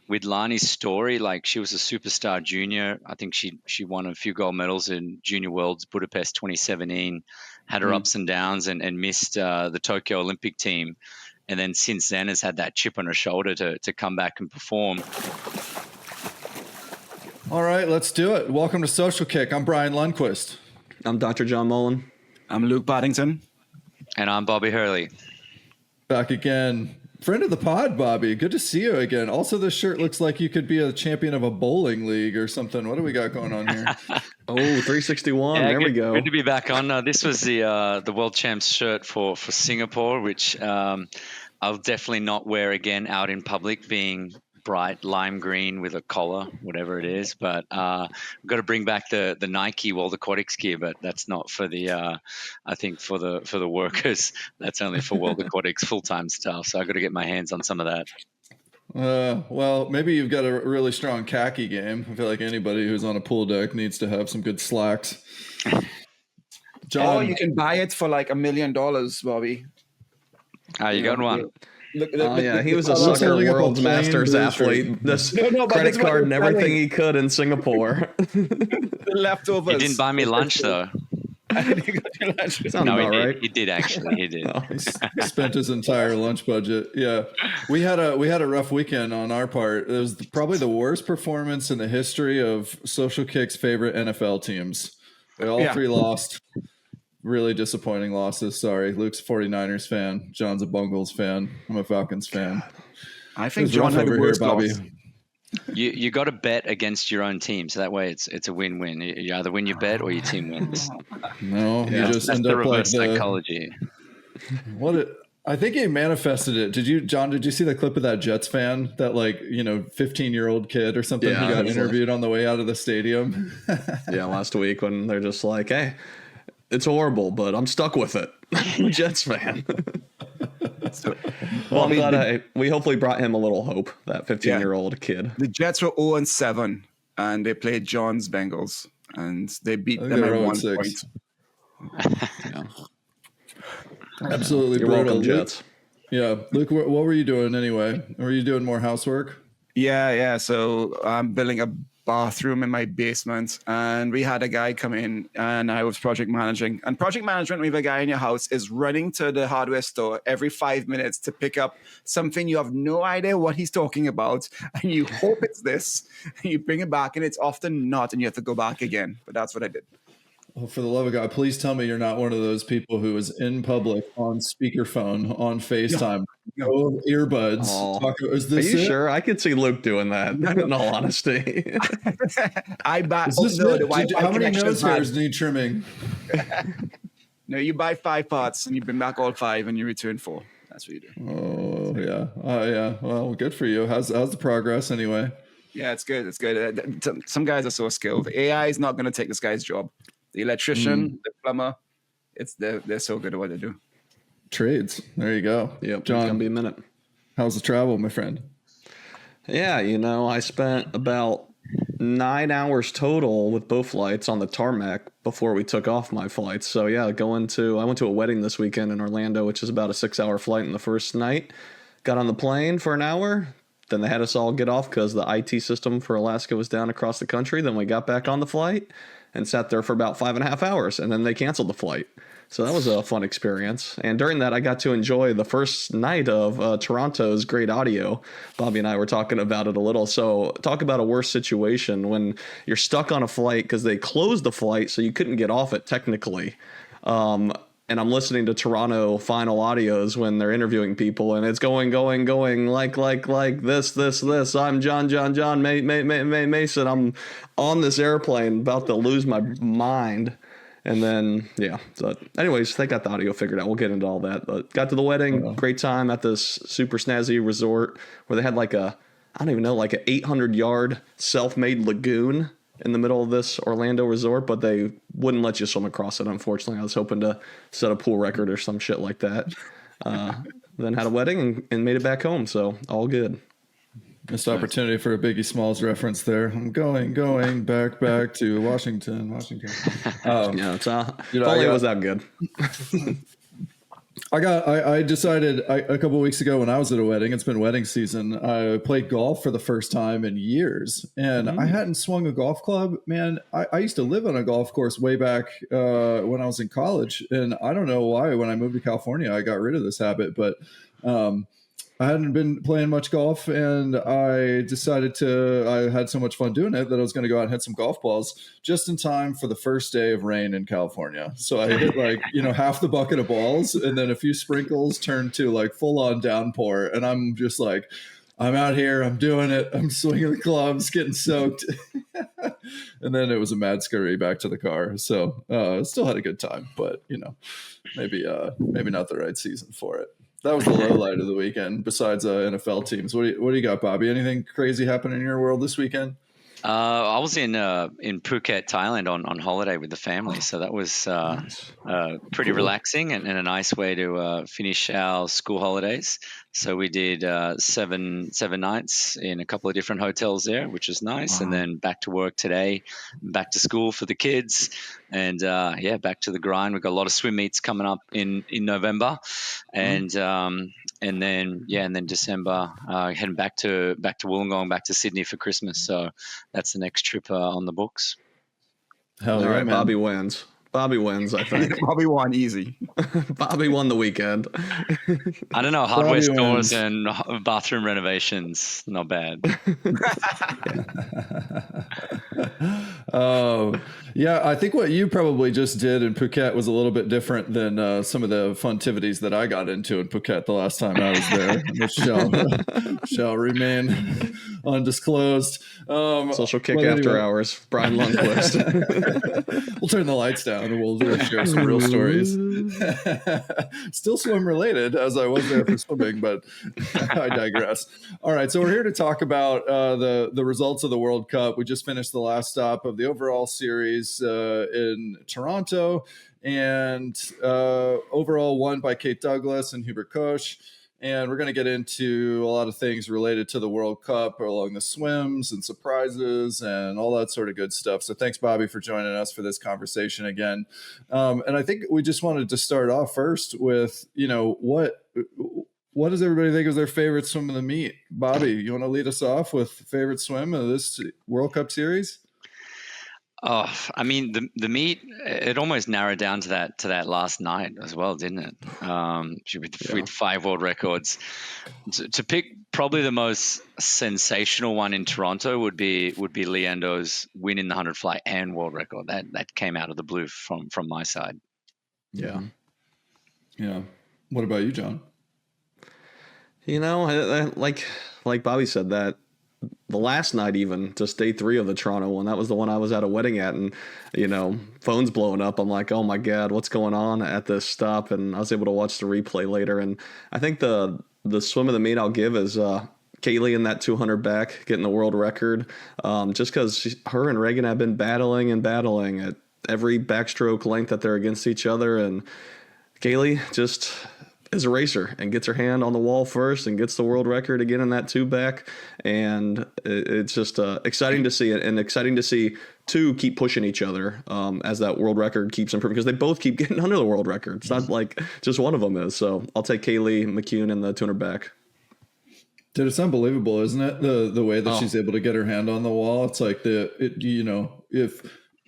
with Lani's story, like she was a superstar junior. I think she won a few gold medals in Junior Worlds Budapest 2017, had her ups and downs and missed the Tokyo Olympic team. And then since then has had that chip on her shoulder to come back and perform. All right, let's do it. Welcome to Social Kick. I'm Brian Lundquist. I'm Dr. John Mullen. I'm Luke Boddington. And I'm Bobby Hurley. Back again. Friend of the pod, Bobby. Good to see you again. Also, this shirt looks like you could be a champion of a bowling league or something. What do we got going on here? Oh, 361. Yeah, there we go. Good to be back on. This was the World Champs shirt for Singapore, which I'll definitely not wear again out in public, being bright lime green with a collar, whatever it is. But we've got to bring back the Nike World Aquatics gear, but that's not for the I think for the workers. That's only for World Aquatics full-time staff. So I've got to get my hands on some of that. Well, maybe you've got a really strong khaki game. I feel like anybody who's on a pool deck needs to have some good slacks. John, you can buy it for like $1 million, Bobby. You got one. Look, he was a sucker World Masters athlete. This credit card and everything he could in Singapore. The leftovers. He didn't buy me lunch though. No, he did actually. He did. He spent his entire lunch budget. Yeah, we had a rough weekend on our part. It was probably the worst performance in the history of Social Kick's favorite NFL teams. They all three lost. Really disappointing losses. Sorry. Luke's a 49ers fan. John's a Bungles fan. I'm a Falcons fan. I think John had the worst Bobby. You got to bet against your own team, so that way it's a win-win. You either win your bet or your team wins. No, you just end the up reverse like psychology. I think he manifested it. Did you, John? Did you see the clip of that Jets fan, that 15-year-old kid or something who got interviewed on the way out of the stadium? Yeah, last week when they're just like, "Hey, it's horrible, but I'm stuck with it." I'm a Jets fan. Well, I'm glad we hopefully brought him a little hope, that 15-year-old kid. The Jets were 0-7, and they played John's Bengals, and they beat them at 1 point. Yeah. Absolutely You're brutal. welcome, Jets. Yeah. Luke, what were you doing anyway? Were you doing more housework? Yeah. So I'm building a bathroom in my basement, and we had a guy come in, and I was project managing. And project management with a guy in your house is running to the hardware store every 5 minutes to pick up something you have no idea what he's talking about, and you hope it's this, and you bring it back, and it's often not, and you have to go back again. But that's what I did. Oh, for the love of God, please tell me you're not one of those people who is in public on speakerphone, on FaceTime, no earbuds. Is this Are you sure? I could see Luke doing that, in all honesty. I buy. How many nose hairs need trimming? No, you buy 5 parts, and you bring back all 5, and you return 4. That's what you do. Oh, yeah. Well, good for you. How's the progress anyway? Yeah, it's good. It's good. Some guys are so skilled. AI is not going to take this guy's job. The electrician, the plumber, they're so good at what they do. Trades. There you go. Yep, John, it's gonna be a minute. How's the travel, my friend? Yeah, I spent about 9 hours total with both flights on the tarmac before we took off my flights. So yeah, I went to a wedding this weekend in Orlando, which is about a 6-hour flight in the first night. Got on the plane for an hour. Then they had us all get off because the IT system for Alaska was down across the country. Then we got back on the flight and sat there for about 5.5 hours, and then they canceled the flight. So that was a fun experience. And during that, I got to enjoy the first night of Toronto's great audio. Bobby and I were talking about it a little. So talk about a worse situation when you're stuck on a flight because they closed the flight, so you couldn't get off it technically. And I'm listening to Toronto final audios when they're interviewing people, and it's going like this. I'm John Mason. I'm on this airplane about to lose my mind. And then, yeah. So anyways, they got the audio figured out. We'll get into all that. But got to the wedding. Great time at this super snazzy resort where they had like an 800-yard self-made lagoon in the middle of this Orlando resort, but they wouldn't let you swim across it, unfortunately. I was hoping to set a pool record or some shit like that. Then had a wedding and made it back home, so all good. Missed opportunity for a Biggie Smalls reference there. I'm going back to Washington. Yeah, if only it was that good. I decided a couple of weeks ago when I was at a wedding, it's been wedding season, I played golf for the first time in years, and I hadn't swung a golf club. Man, I used to live on a golf course way back when I was in college, and I don't know why when I moved to California, I got rid of this habit, but I hadn't been playing much golf, and I decided I had so much fun doing it that I was going to go out and hit some golf balls just in time for the first day of rain in California. So I hit half the bucket of balls, and then a few sprinkles turned to like full on downpour. And I'm just like, I'm out here, I'm doing it. I'm swinging the clubs, getting soaked. And then it was a mad scurry back to the car. So still had a good time, but maybe not the right season for it. That was the low light of the weekend besides NFL teams. What do you got, Bobby? Anything crazy happening in your world this weekend? I was in Phuket, Thailand on holiday with the family. So that was pretty relaxing and a nice way to finish our school holidays. So we did 7 nights in a couple of different hotels there, which was nice. And then back to work today, back to school for the kids. And back to the grind. We've got a lot of swim meets coming up in November. And then December, heading back to Wollongong, back to Sydney for Christmas. So that's the next trip on the books. Hell All yeah, right, man. Bobby wins. Bobby wins, I think. Bobby won easy. Bobby won the weekend. I don't know. Hardware Bobby stores wins. and bathroom renovations, not bad. Yeah, I think what you probably just did in Phuket was a little bit different than some of the funtivities that I got into in Phuket the last time I was there, which shall remain undisclosed. Social kick after hours. Brian Lundquist. We'll turn the lights down and we'll share some real stories. Still swim related, as I was there for swimming, but I digress. All right, so we're here to talk about the results of the World Cup. We just finished the last stop of the overall series in Toronto, and overall won by Kate Douglas and Hubert. And we're going to get into a lot of things related to the World Cup along the swims and surprises and all that sort of good stuff. So thanks, Bobby, for joining us for this conversation again. And I think we just wanted to start off first with, what does everybody think is their favorite swim of the meet? Bobby, you want to lead us off with favorite swim of this World Cup series? Oh, I mean, the meet, it almost narrowed down to that last night as well, didn't it? With 5 world records. To pick probably the most sensational one in Toronto would be Liendo's win in the 100 fly and world record. That came out of the blue from my side. Yeah. Yeah. What about you, John? Like Bobby said, that the last night, even just day 3 of the Toronto one, that was the one I was at a wedding at, and phone's blowing up. I'm like, oh my god, what's going on at this stop? And I was able to watch the replay later, and I think the swim of the meet I'll give is Kaylee in that 200 back getting the world record, just because her and Reagan have been battling at every backstroke length that they're against each other, and Kaylee just is a racer and gets her hand on the wall first and gets the world record again in that 2 back. And it's just exciting to see it, and exciting to see 2 keep pushing each other as that world record keeps improving, because they both keep getting under the world record. It's not like just one of them is. So I'll take Kaylee McCune in the 200 back. Dude, it's unbelievable, isn't it? The way that she's able to get her hand on the wall. It's like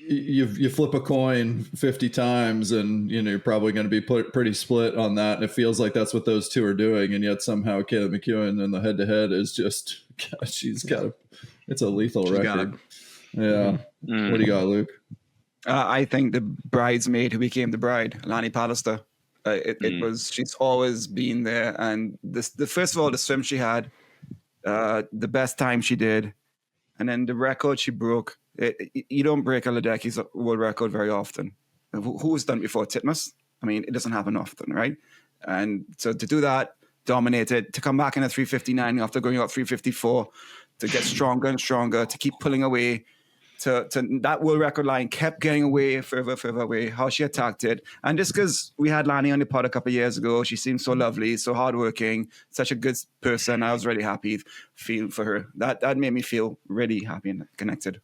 if you flip a coin 50 times and you're probably going to be pretty split on that, and it feels like that's what those 2 are doing, and yet somehow Kaylee McEwen in the head-to-head is just it's a lethal record. Yeah. What do you got, Luke? I think the bridesmaid who became the bride, Lani Pallister. She's always been there, and the first of all, the swim she had, the best time she did, and then the record she broke. You don't break a Ledecky's world record very often. Who's done it before? Titmus? I mean, it doesn't happen often, right? And so to do that, dominate it, to come back in a 359 after going up 354, to get stronger and stronger, to keep pulling away, to that world record line kept getting away, further away, how she attacked it. And just because we had Lani on the pod a couple of years ago, she seemed so lovely, so hardworking, such a good person. I was really happy feeling for her. That made me feel really happy and connected.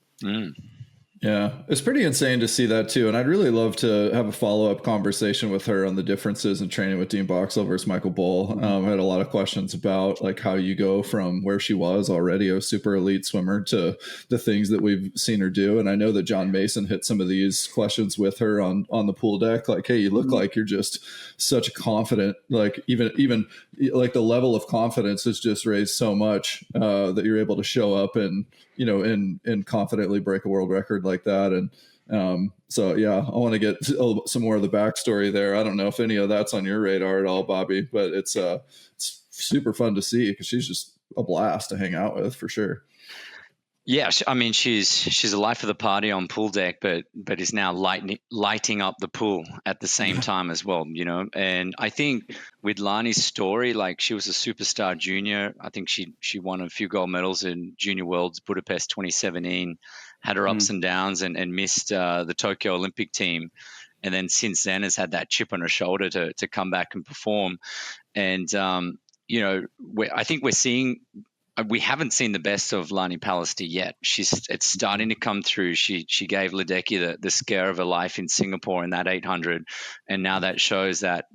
Yeah, it's pretty insane to see that too. And I'd really love to have a follow-up conversation with her on the differences in training with Dean Boxall versus Michael Bull. I had a lot of questions about like how you go from where she was already a super elite swimmer to the things that we've seen her do. And I know that John Mason hit some of these questions with her on the pool deck. Like, hey, you look like you're just such a confident, like even like the level of confidence has just raised so much that you're able to show up and, you know, and confidently break a world record like that. And so, yeah, I want to get some more of the backstory there. I don't know if any of that's on your radar at all, Bobby, but it's super fun to see because she's just a blast to hang out with for sure. Yeah, I mean, she's a life of the party on pool deck, but is now lighting up the pool at the same time as well, you know. And I think with Lani's story, like she was a superstar junior. I think she won a few gold medals in Junior Worlds Budapest 2017, had her ups and downs, and missed the Tokyo Olympic team. And then since then has had that chip on her shoulder to come back and perform. And you know, I think we're seeing. We haven't seen the best of Lani Pallister yet. It's starting to come through. She gave Ledecky the scare of her life in Singapore in that 800, and now that shows that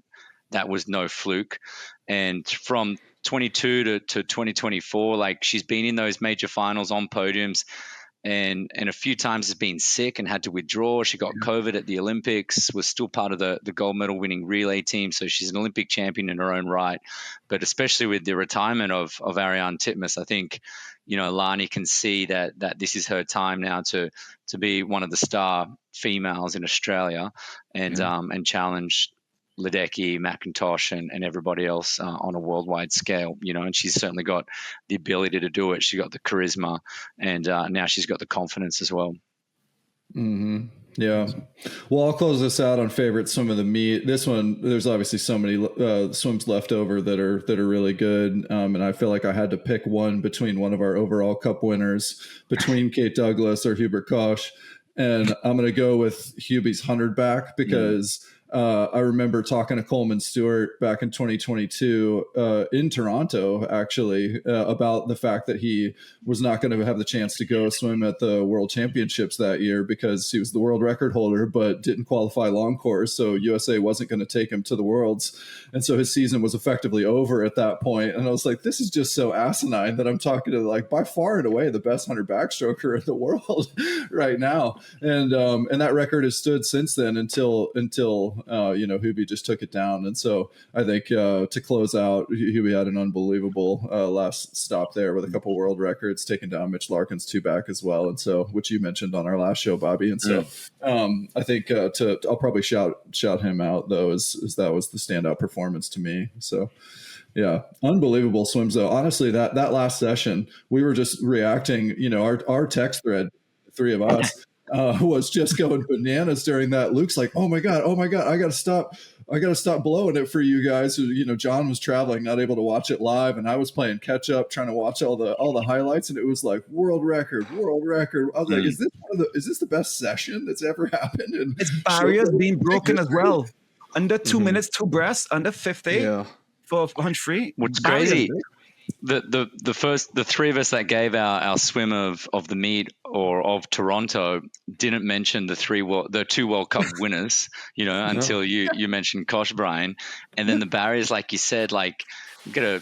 was no fluke. And from 22 to 2024, like she's been in those major finals on podiums, and a few times has been sick and had to withdraw. She got COVID at the Olympics, was still part of the gold medal winning relay team. So she's an Olympic champion in her own right. But especially with the retirement of Ariarne Titmus, I think, you know, Lani can see that this is her time now to be one of the star females in Australia and challenge Ledecky, McIntosh, and everybody else on a worldwide scale, you know, and she's certainly got the ability to do it. She's got the charisma, and now she's got the confidence as well. Mm-hmm. Yeah. Well, I'll close this out on favorite swim of the meet. This one, there's obviously so many swims left over that are really good, and I feel like I had to pick one between one of our overall cup winners, between Kate Douglas or Hubert Koch, and I'm going to go with Hubie's 100 back because. I remember talking to Coleman Stewart back in 2022 in Toronto, actually, about the fact that he was not going to have the chance to go swim at the World Championships that year because he was the world record holder, but didn't qualify long course. So USA wasn't going to take him to the Worlds. And so his season was effectively over at that point. And I was like, this is just so asinine that I'm talking to like by far and away the best 100 backstroker in the world right now. And that record has stood since then until you know, Hubie just took it down. And so I think to close out, Hubie had an unbelievable last stop there with a couple world records, taking down Mitch Larkin's 2 back as well. And so, which you mentioned on our last show, Bobby. And so I think I'll probably shout him out though, as that was the standout performance to me. So yeah, unbelievable swims though. Honestly, that last session, we were just reacting, you know, our text thread, 3 of us, was just going bananas during that. Luke's like, oh my God, I gotta stop blowing it for you guys. You know, John was traveling, not able to watch it live, and I was playing catch up, trying to watch all the highlights, and it was like world record. I was like, is this the best session that's ever happened? And its barriers being broken as well. Under 2 minutes, 2 breaths, under 50 for 100 What's crazy? The 3 of us that gave our swim of the meet or of Toronto didn't mention the 2 World Cup winners, you know, until you mentioned Koch, Brian, and then the barriers, like you said, like get a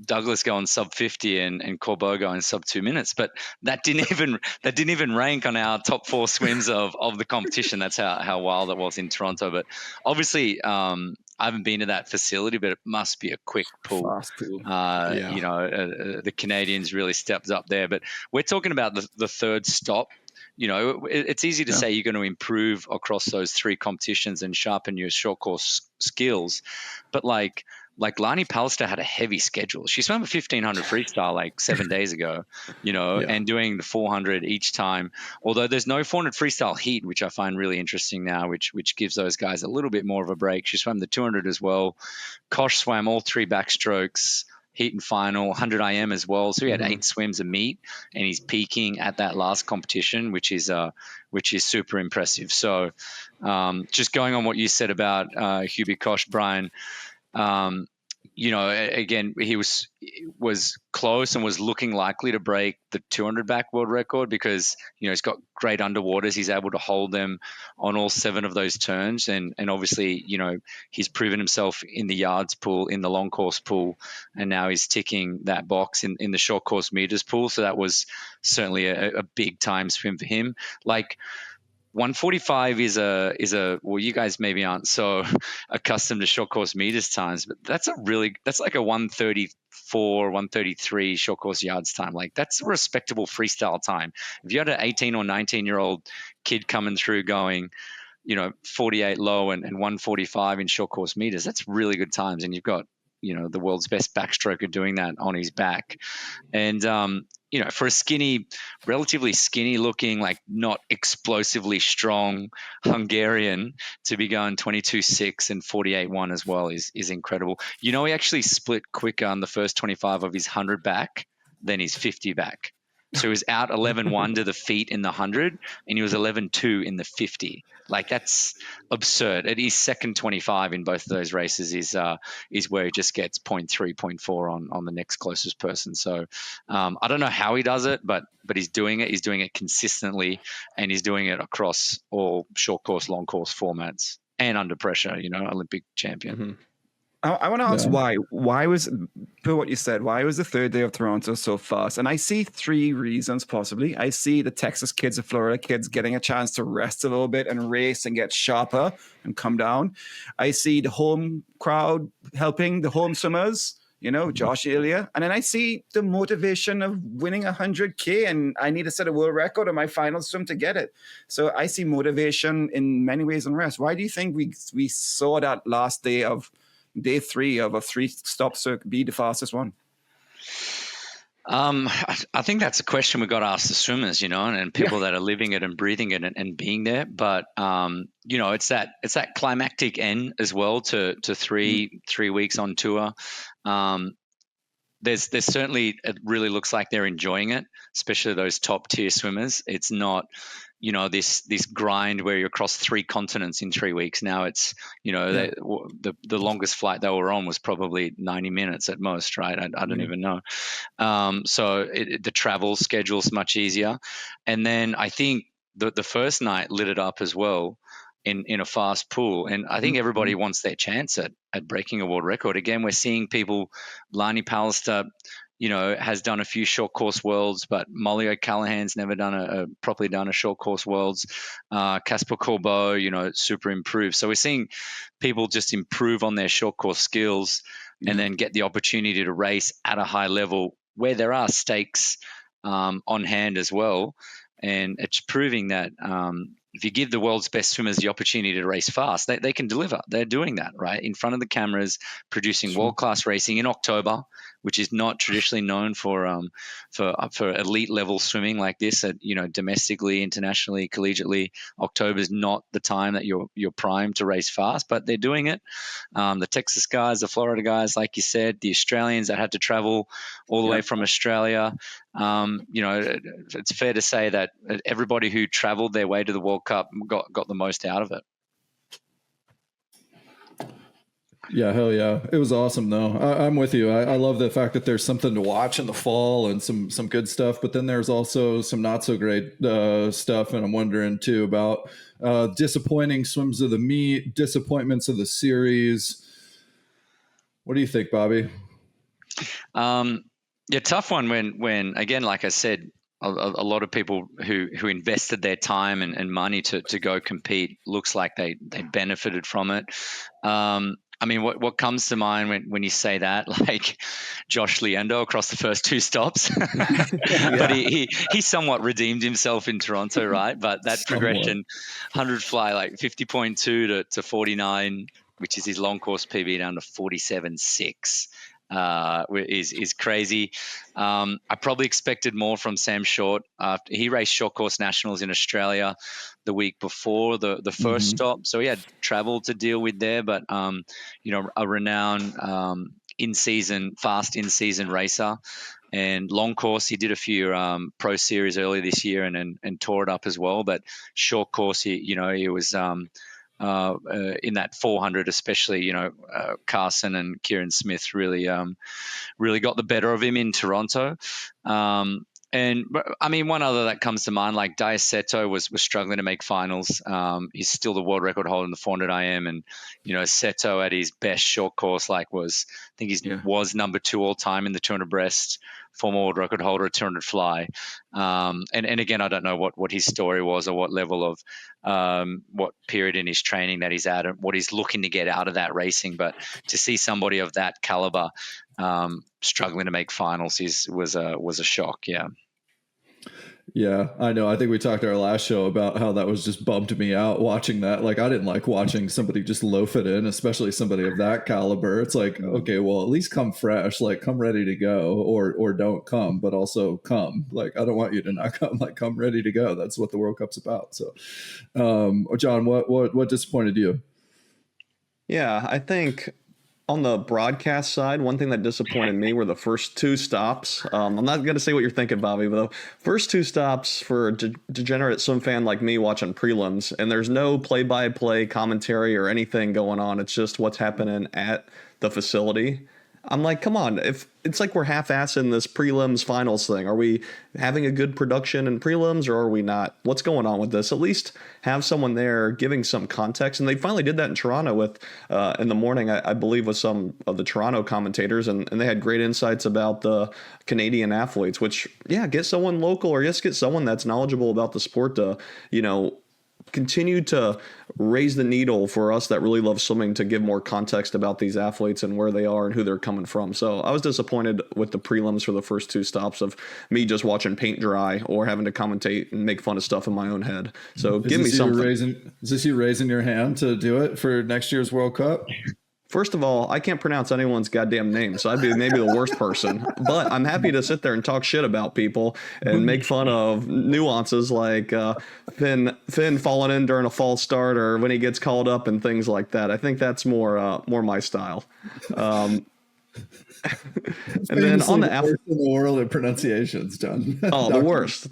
Douglas going sub 50 and Corbeau going sub 2 minutes, but that didn't even rank on our top 4 swims of the competition. That's how wild it was in Toronto. But obviously, I haven't been to that facility, but it must be a quick pool. Fast pool. You know, the Canadians really stepped up there. But we're talking about the 3rd stop. You know, it's easy to say you're going to improve across those 3 competitions and sharpen your short course skills, but like Lani Pallister had a heavy schedule. She swam a 1500 freestyle like 7 days ago, you know, and doing the 400 each time. Although there's no 400 freestyle heat, which I find really interesting now, which gives those guys a little bit more of a break. She swam the 200 as well. Koch swam all 3 backstrokes, heat and final, 100 IM as well. So he had 8 swims a meet, and he's peaking at that last competition, which is super impressive. So just going on what you said about Hubie Koch, Brian, again, he was close and was looking likely to break the 200 back world record because, he's got great underwaters. He's able to hold them on all 7 of those turns. And obviously, he's proven himself in the yards pool, in the long course pool, and now he's ticking that box in the short course meters pool. So that was certainly a big time swim for him. Like, 145 is a well, you guys maybe aren't so accustomed to short course meters times, but that's like a 134, 133 short course yards time. Like, that's a respectable freestyle time. If you had an 18 or 19-year-old kid coming through going, 48 low and 145 in short course meters, that's really good times. And you've got, the world's best backstroker doing that on his back. And, for a relatively skinny looking, like not explosively strong Hungarian to be going 22.6 and 48.1 as well is incredible. He actually split quicker on the first 25 of his 100 back than his 50 back. So he was out 11.1 to the feet in the 100, and he was 11.2 in the 50. Like, that's absurd. At his second 25 in both of those races is where he just gets 0.3, 0.4 on the next closest person. So I don't know how he does it, but he's doing it. He's doing it consistently, and he's doing it across all short course, long course formats and under pressure. Olympic champion. Mm-hmm. I want to ask why was, per what you said, why was the third day of Toronto so fast? And I see 3 reasons possibly. I see the Texas kids, the Florida kids getting a chance to rest a little bit and race and get sharper and come down. I see the home crowd helping the home swimmers, Josh Ilya. And then I see the motivation of winning 100K, and I need to set a world record on my final swim to get it. So I see motivation in many ways and rest. Why do you think we saw that last day of day 3 of a 3-stop circuit be the fastest one? I think that's a question we got to ask the swimmers, and people that are living it and breathing it and being there. But it's that climactic end as well to 3 weeks on tour. There's certainly, it really looks like they're enjoying it, especially those top tier swimmers. It's not, this grind where you're across 3 continents in 3 weeks. Now it's, the longest flight they were on was probably 90 minutes at most, right? I don't even know. So the travel schedule's much easier. And then I think the first night lit it up as well in a fast pool. And I think everybody wants their chance at breaking a world record. Again, we're seeing people, Lani Pallister, has done a few short course worlds, but Molly O'Callahan's never properly done a short course worlds. Casper Corbeau, super improved. So we're seeing people just improve on their short course skills and then get the opportunity to race at a high level where there are stakes on hand as well. And it's proving that if you give the world's best swimmers the opportunity to race fast, they can deliver. They're doing that, right? In front of the cameras, producing world-class racing in October, which is not traditionally known for elite level swimming like this at, domestically, internationally, collegiately. October is not the time that you're primed to race fast, but they're doing it. The Texas guys, the Florida guys, like you said, the Australians that had to travel all the way from Australia. It's fair to say that everybody who traveled their way to the World Cup got the most out of it. Yeah, hell yeah. It was awesome, though. I'm with you. I love the fact that there's something to watch in the fall and some good stuff, but then there's also some not so great stuff. And I'm wondering, too, about disappointing swims of the meet, disappointments of the series. What do you think, Bobby? Yeah, tough one when again, like I said, a lot of people who invested their time and money to go compete looks like they benefited from it. I mean, what comes to mind when you say that, like Josh Liendo across the first 2 stops, but he somewhat redeemed himself in Toronto, right? But that progression, 100 fly, like 50.2 to 49, which is his long course PB down to 47.6. Is crazy. I probably expected more from Sam Short. He raced short course nationals in Australia the week before the first stop, so he had travel to deal with there. But a renowned fast in season racer, and long course he did a few pro series earlier this year and tore it up as well. But short course he was in that 400, especially. Carson and Kieran Smith really got the better of him in Toronto. And I mean, one other that comes to mind, like Daiya Seto was struggling to make finals. He's still the world record holder in the 400 IM, and Seto at his best short course, was number 2 all time in the 200 breast, former world record holder at 200 fly. And again, I don't know what his story was or what level of what period in his training that he's at and what he's looking to get out of that racing. But to see somebody of that caliber struggling to make finals was a shock. Yeah, I know. I think we talked our last show about how that was just bummed me out watching that. I didn't like watching somebody just loaf it in, especially somebody of that caliber. It's like, okay, well, at least come fresh, come ready to go, or don't come, but also come. I don't want you to not come. Come ready to go. That's what the World Cup's about. So, John, what disappointed you? Yeah, I think on the broadcast side, one thing that disappointed me were the first 2 stops. I'm not going to say what you're thinking, Bobby, but the first 2 stops for a degenerate swim fan like me watching prelims, and there's no play-by-play commentary or anything going on. It's just what's happening at the facility. I'm like, come on, if it's like we're half-assing this prelims finals thing. Are we having a good production in prelims or are we not? What's going on with this? At least have someone there giving some context. And they finally did that in Toronto with in the morning, I believe, with some of the Toronto commentators. And they had great insights about the Canadian athletes, which, get someone local or just get someone that's knowledgeable about the sport to, continue to raise the needle for us that really love swimming to give more context about these athletes and where they are and who they're coming from. So I was disappointed with the prelims for the first 2 stops of me just watching paint dry or having to commentate and make fun of stuff in my own head. So give me something. Is this you raising your hand to do it for next year's World Cup? First of all, I can't pronounce anyone's goddamn name, so I'd be maybe the worst person. But I'm happy to sit there and talk shit about people and make fun of nuances like Finn falling in during a false start or when he gets called up and things like that. I think that's more my style. And then on the worst in the world at pronunciations, John. Oh, the worst.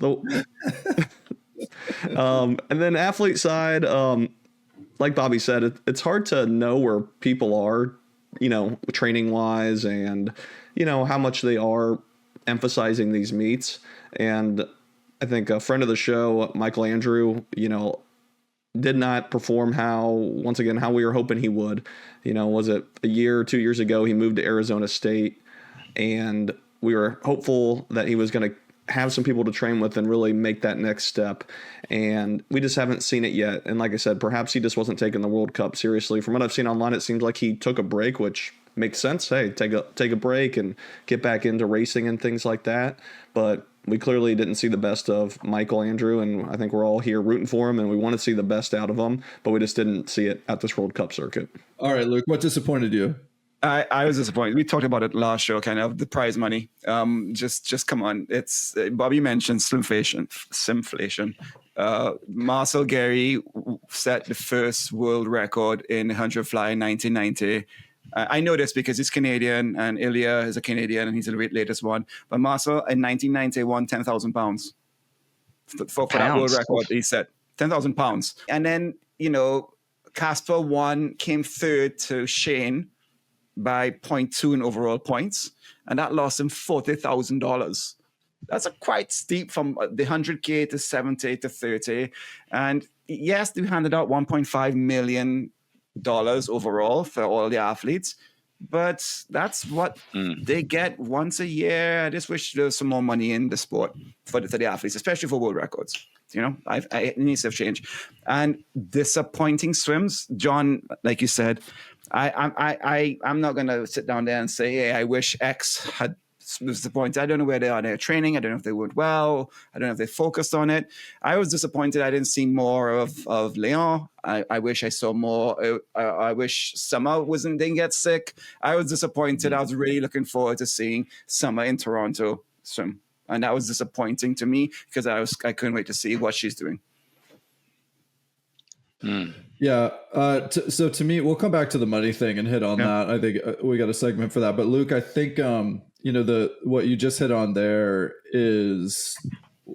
And then athlete side. Like Bobby said, it's hard to know where people are, training wise and, how much they are emphasizing these meets. And I think a friend of the show, Michael Andrew, did not perform how we were hoping he would. Was it a year or 2 years ago, he moved to Arizona State and we were hopeful that he was going to have some people to train with and really make that next step. And we just haven't seen it yet. And like I said, perhaps he just wasn't taking the World Cup seriously. From what I've seen online, it seems like he took a break, which makes sense. Hey, take a break and get back into racing and things like that. But we clearly didn't see the best of Michael Andrew, and I think we're all here rooting for him, and we want to see the best out of him, but we just didn't see it at this World Cup circuit. All right, Luke, what disappointed you? I was disappointed. We talked about it last show, kind of the prize money. Just come on. It's Bobby mentioned simflation. Marcel Gary set the first world record in 100 fly in 1990. I know this because he's Canadian and Ilya is a Canadian and he's the latest one. But Marcel in 1990 won 10,000 pounds for that world record. He set 10,000 pounds. And then, Casper came third to Shane by 0.2 in overall points, and that lost him $40,000. That's a quite steep from the 100K to 70 to 30. And yes, they handed out $1.5 million overall for all the athletes, but that's what they get once a year. I just wish there was some more money in the sport for the athletes, especially for world records. It needs to have changed. And disappointing swims, John, like you said, I'm not going to sit down there and say, hey, I wish X was disappointed. I don't know where they are in their training. I don't know if they went well. I don't know if they focused on it. I was disappointed I didn't see more of Leon. I wish I saw more. I wish Summer didn't get sick. I was disappointed. I was really looking forward to seeing Summer in Toronto swim. And that was disappointing to me because I couldn't wait to see what she's doing. Yeah. So to me, we'll come back to the money thing and hit on that. I think we got a segment for that. But Luke, I think, what you just hit on there is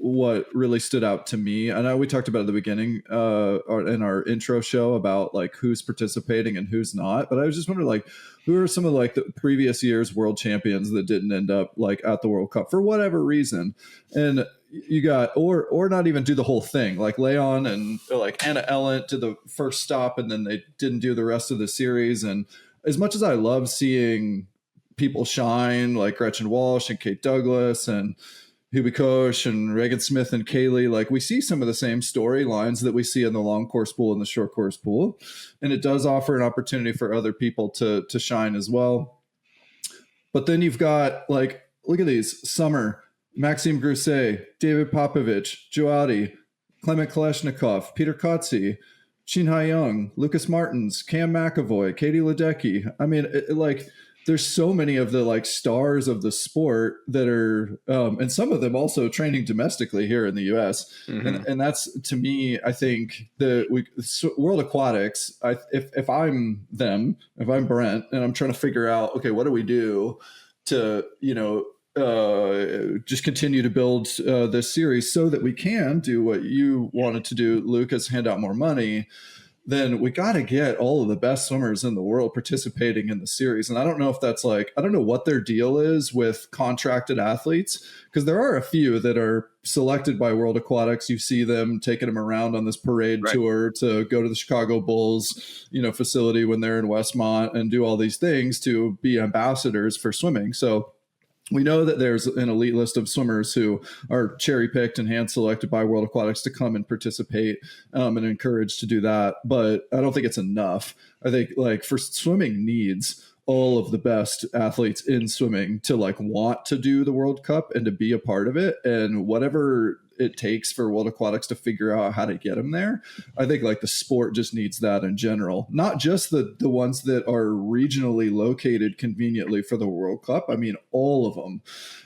what really stood out to me, I know we talked about at the beginning in our intro show about like who's participating and who's not, but I was just wondering like who are some of like the previous year's world champions that didn't end up like at the World Cup for whatever reason. And you got or not even do the whole thing, like Leon and like Anna Ellent did the first stop and then they didn't do the rest of the series. And as much as I love seeing people shine like Gretchen Walsh and Kate Douglas and Hubert Koch and Reagan Smith and Kaylee, like we see some of the same storylines that we see in the long course pool and the short course pool. And it does offer an opportunity for other people to shine as well. But then you've got like, look at these: Summer, Maxime Grousset, David Popovich, Joati, Clement Kalashnikov, Peter Kotze, Shin Hai-young, Lucas Martins, Cam McAvoy, Katie Ledecky. I mean, like there's so many of the like stars of the sport that are, and some of them also training domestically here in the U.S. Mm-hmm. And that's, to me, I think World Aquatics. If I'm them, if I'm Brent, and I'm trying to figure out, okay, what do we do to, just continue to build this series so that we can do what you wanted to do, Lucas, hand out more money, then we got to get all of the best swimmers in the world participating in the series. And I don't know if that's like, I don't know what their deal is with contracted athletes, because there are a few that are selected by World Aquatics. You see them taking them around on this parade tour to go to the Chicago Bulls, facility when they're in Westmont and do all these things to be ambassadors for swimming. So we know that there's an elite list of swimmers who are cherry picked and hand selected by World Aquatics to come and participate and encouraged to do that. But I don't think it's enough. I think like for swimming needs all of the best athletes in swimming to like want to do the World Cup and to be a part of it, and whatever it takes for World Aquatics to figure out how to get them there. I think like the sport just needs that in general, not just the ones that are regionally located conveniently for the World Cup. I mean, all of them.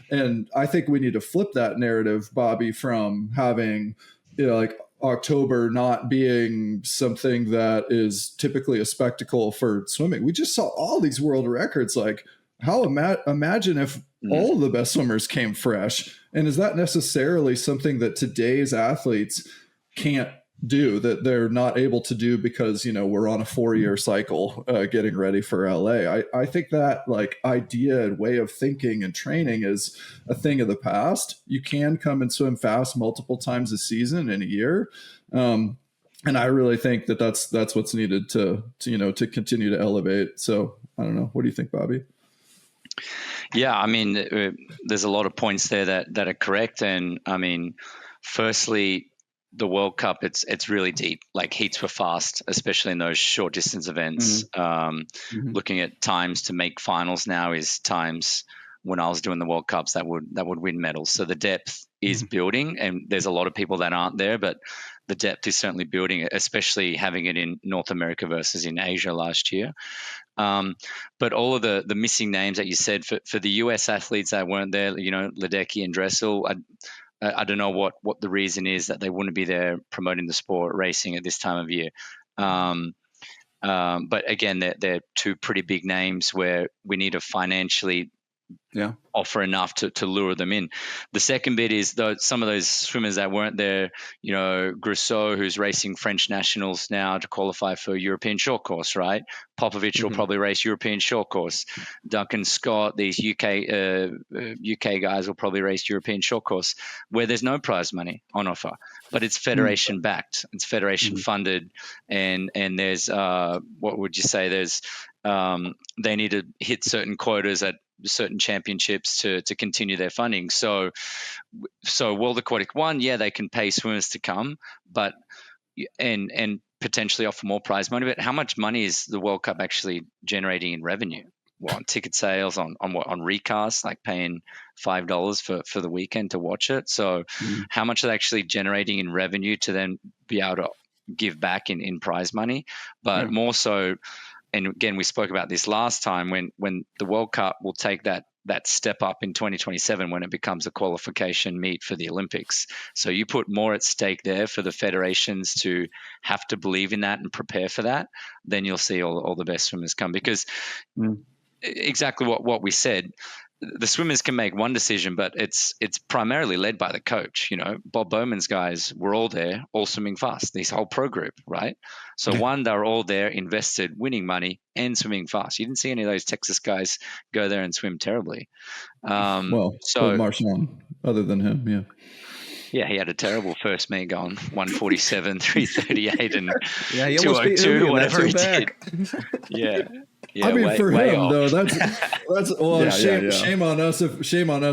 And I think we need to flip that narrative, Bobby, from having, like October not being something that is typically a spectacle for swimming. We just saw all these world records. Like imagine if all of the best swimmers came fresh. And is that necessarily something that today's athletes can't do, that they're not able to do because, we're on a 4-year cycle getting ready for LA? I think that like idea and way of thinking and training is a thing of the past. You can come and swim fast multiple times a season in a year. And I really think that that's what's needed to continue to elevate. So I don't know. What do you think, Bobby? Yeah, I mean, there's a lot of points there that are correct. And I mean, firstly, the World Cup, it's really deep. Like heats were fast, especially in those short distance events. Looking at times to make finals now is times when I was doing the World Cups that would win medals. So the depth is building, and there's a lot of people that aren't there, but the depth is certainly building, especially having it in North America versus in Asia last year. But all of the missing names that you said for the US athletes that weren't there, Ledecky and Dressel, I don't know what the reason is that they wouldn't be there promoting the sport, racing at this time of year. But again, they're two pretty big names where we need to financially offer enough to lure them in. The second bit is some of those swimmers that weren't there, Grousset, who's racing French nationals now to qualify for European short course, right? Popovich will probably race European short course. Duncan Scott, these UK guys will probably race European short course, where there's no prize money on offer, but it's federation backed, it's federation funded, and there's what would you say? There's they need to hit certain quotas at certain championships to continue their funding. So World Aquatic One, they can pay swimmers to come, but and potentially offer more prize money. But how much money is the World Cup actually generating in revenue? Well, on ticket sales, on recasts, like paying $5 for the weekend to watch it. So how much is actually generating in revenue to then be able to give back in prize money? But more so, and again, we spoke about this last time, when the World Cup will take that step up in 2027 when it becomes a qualification meet for the Olympics. So you put more at stake there for the federations to have to believe in that and prepare for that, then you'll see all the best swimmers come. Because exactly what we said, the swimmers can make one decision, but it's primarily led by the coach. You know, Bob Bowman's guys were all there, all swimming fast. This whole pro group, right? So they were all there, invested, winning money and swimming fast. You didn't see any of those Texas guys go there and swim terribly. Well, So Marchand, other than him, yeah. Yeah, he had a terrible first meet going 147, 338, and Yeah, he almost beat 202, Hubert, whatever he back. did. Yeah. Yeah, I mean, way, for way him off. though, that's well, Yeah, shame on us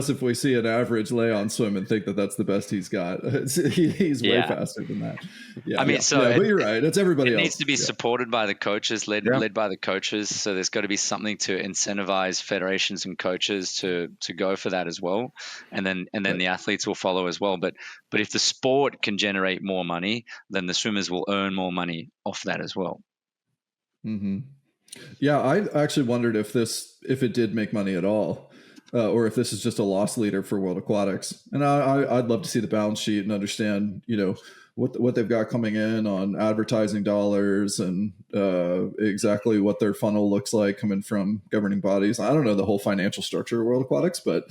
if we see an average lay-on swim and think that that's the best he's got. He's way faster than that. Yeah, I mean, but you're right. It's everybody it else. needs to be supported by the coaches, led by the coaches. So there's got to be something to incentivize federations and coaches to go for that as well, and then the athletes will follow as well. But if the sport can generate more money, then the swimmers will earn more money off that as well. Mm-hmm. Yeah, I actually wondered if it did make money at all, or if this is just a loss leader for World Aquatics. And I'd love to see the balance sheet and understand, you know, what they've got coming in on advertising dollars and exactly what their funnel looks like coming from governing bodies. I don't know the whole financial structure of World Aquatics, but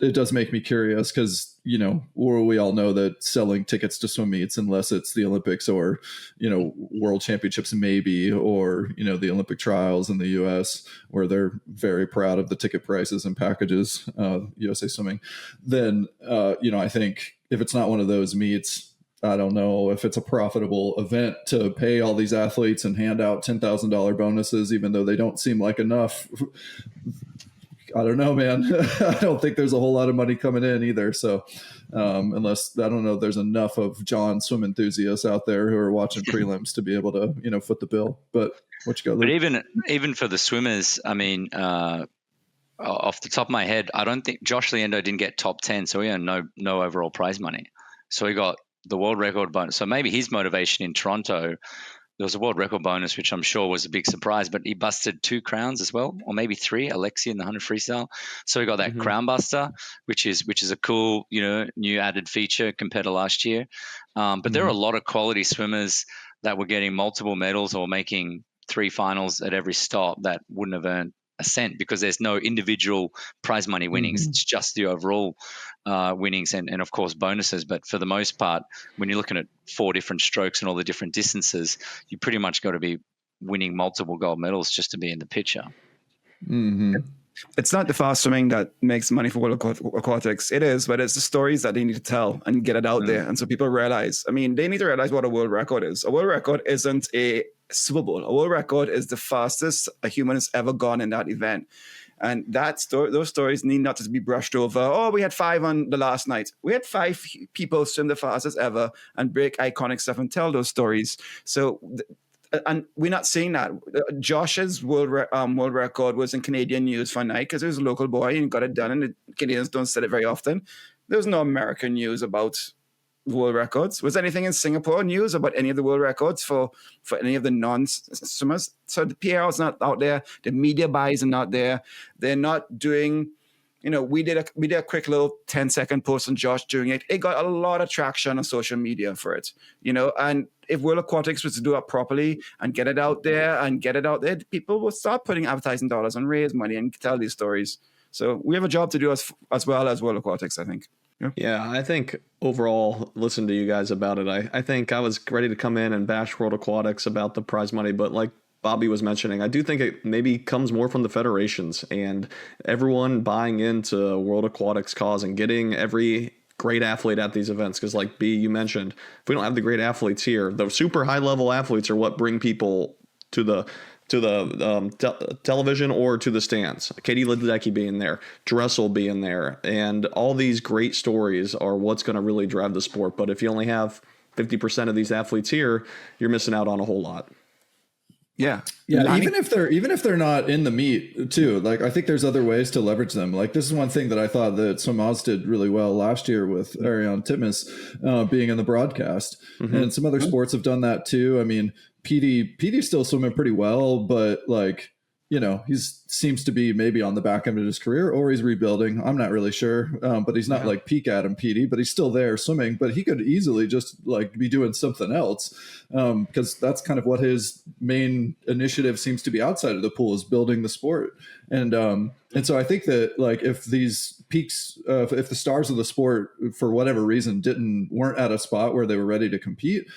it does make me curious because, you know, we all know that selling tickets to swim meets, unless it's the Olympics or, you know, World Championships maybe, or, you know, the Olympic trials in the US where they're very proud of the ticket prices and packages, USA Swimming, then, you know, I think if it's not one of those meets, I don't know if it's a profitable event to pay all these athletes and hand out $10,000 bonuses, even though they don't seem like enough. I don't know, man. I don't think there's a whole lot of money coming in either. So unless, I don't know, there's enough of John swim enthusiasts out there who are watching prelims to be able to, you know, foot the bill. But what you got, Luke? But even for the swimmers, I mean, off the top of my head, I don't think Josh Liendo didn't get top 10. So he earned no overall prize money. So he got the world record bonus. So maybe his motivation in Toronto, there was a world record bonus, which I'm sure was a big surprise, but he busted 2 crowns as well, or maybe 3, Alexia in the 100 freestyle. So he got that crown buster, which is a cool, you know, new added feature compared to last year. But there are a lot of quality swimmers that were getting multiple medals or making 3 finals at every stop that wouldn't have earned a cent because there's no individual prize money winnings. It's just the overall winnings and of course bonuses. But for the most part, when you're looking at 4 different strokes and all the different distances, you pretty much got to be winning multiple gold medals just to be in the picture. It's not the fast swimming that makes money for World Aquatics. It is, but it's the stories that they need to tell and get it out there. And so people realize, I mean, they need to realize what a world record is. A world record isn't a Super Bowl. A world record is the fastest a human has ever gone in that event. And those stories need not to be brushed over. Oh, we had 5 on the last night. We had 5 people swim the fastest ever and break iconic stuff and tell those stories. So, and we're not seeing that. Josh's world record was in Canadian news for a night because he was a local boy and got it done, and the Canadians don't say it very often. There was no American news about world records. Was anything in Singapore news about any of the world records for any of the non-swimmers? So the PR is not out there. The media buys are not there. They're not doing, you know, we did a quick little 10-second post on Josh doing it. It got a lot of traction on social media for it, you know, and if World Aquatics was to do it properly and get it out there, people will start putting advertising dollars and raise money and tell these stories. So we have a job to do as well as World Aquatics, I think. Yeah, I think overall, listen to you guys about it. I think I was ready to come in and bash World Aquatics about the prize money, but like Bobby was mentioning, I do think it maybe comes more from the federations and everyone buying into World Aquatics cause and getting every great athlete at these events. Because like B, you mentioned, if we don't have the great athletes here, the super high level athletes are what bring people to the television or to the stands. Katie Ledecky being there, Dressel being there, and all these great stories are what's going to really drive the sport. But if you only have 50% of these athletes here, you're missing out on a whole lot. Yeah. Even if they're not in the meet too, like I think there's other ways to leverage them. Like this is one thing that I thought that Swimaz did really well last year with Ariane Titmus being in the broadcast, and some other sports have done that too. I mean, PD's still swimming pretty well, but like, you know, he seems to be maybe on the back end of his career or he's rebuilding. I'm not really sure, but he's not like peak Adam PD, but he's still there swimming. But he could easily just like be doing something else because that's kind of what his main initiative seems to be outside of the pool is building the sport. And And so I think that like if these peaks, if the stars of the sport for whatever reason weren't at a spot where they were ready to compete,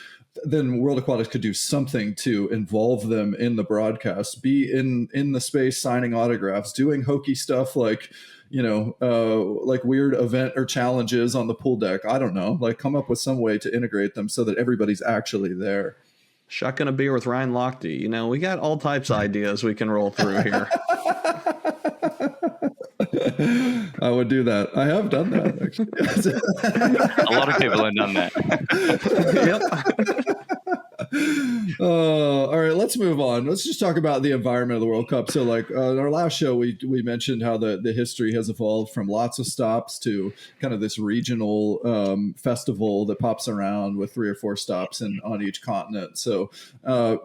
then World Aquatics could do something to involve them in the broadcast, be in the space signing autographs, doing hokey stuff like, like weird event or challenges on the pool deck. I don't know, like come up with some way to integrate them so that everybody's actually there. Shotgun a beer with Ryan Lochte. We got all types of ideas we can roll through here. I would do that. I have done that, actually. A lot of people have done that. Yep. All right, let's move on. Let's just talk about the environment of the World Cup. So like in our last show, we mentioned how the history has evolved from lots of stops to kind of this regional festival that pops around with 3 or 4 stops on each continent. So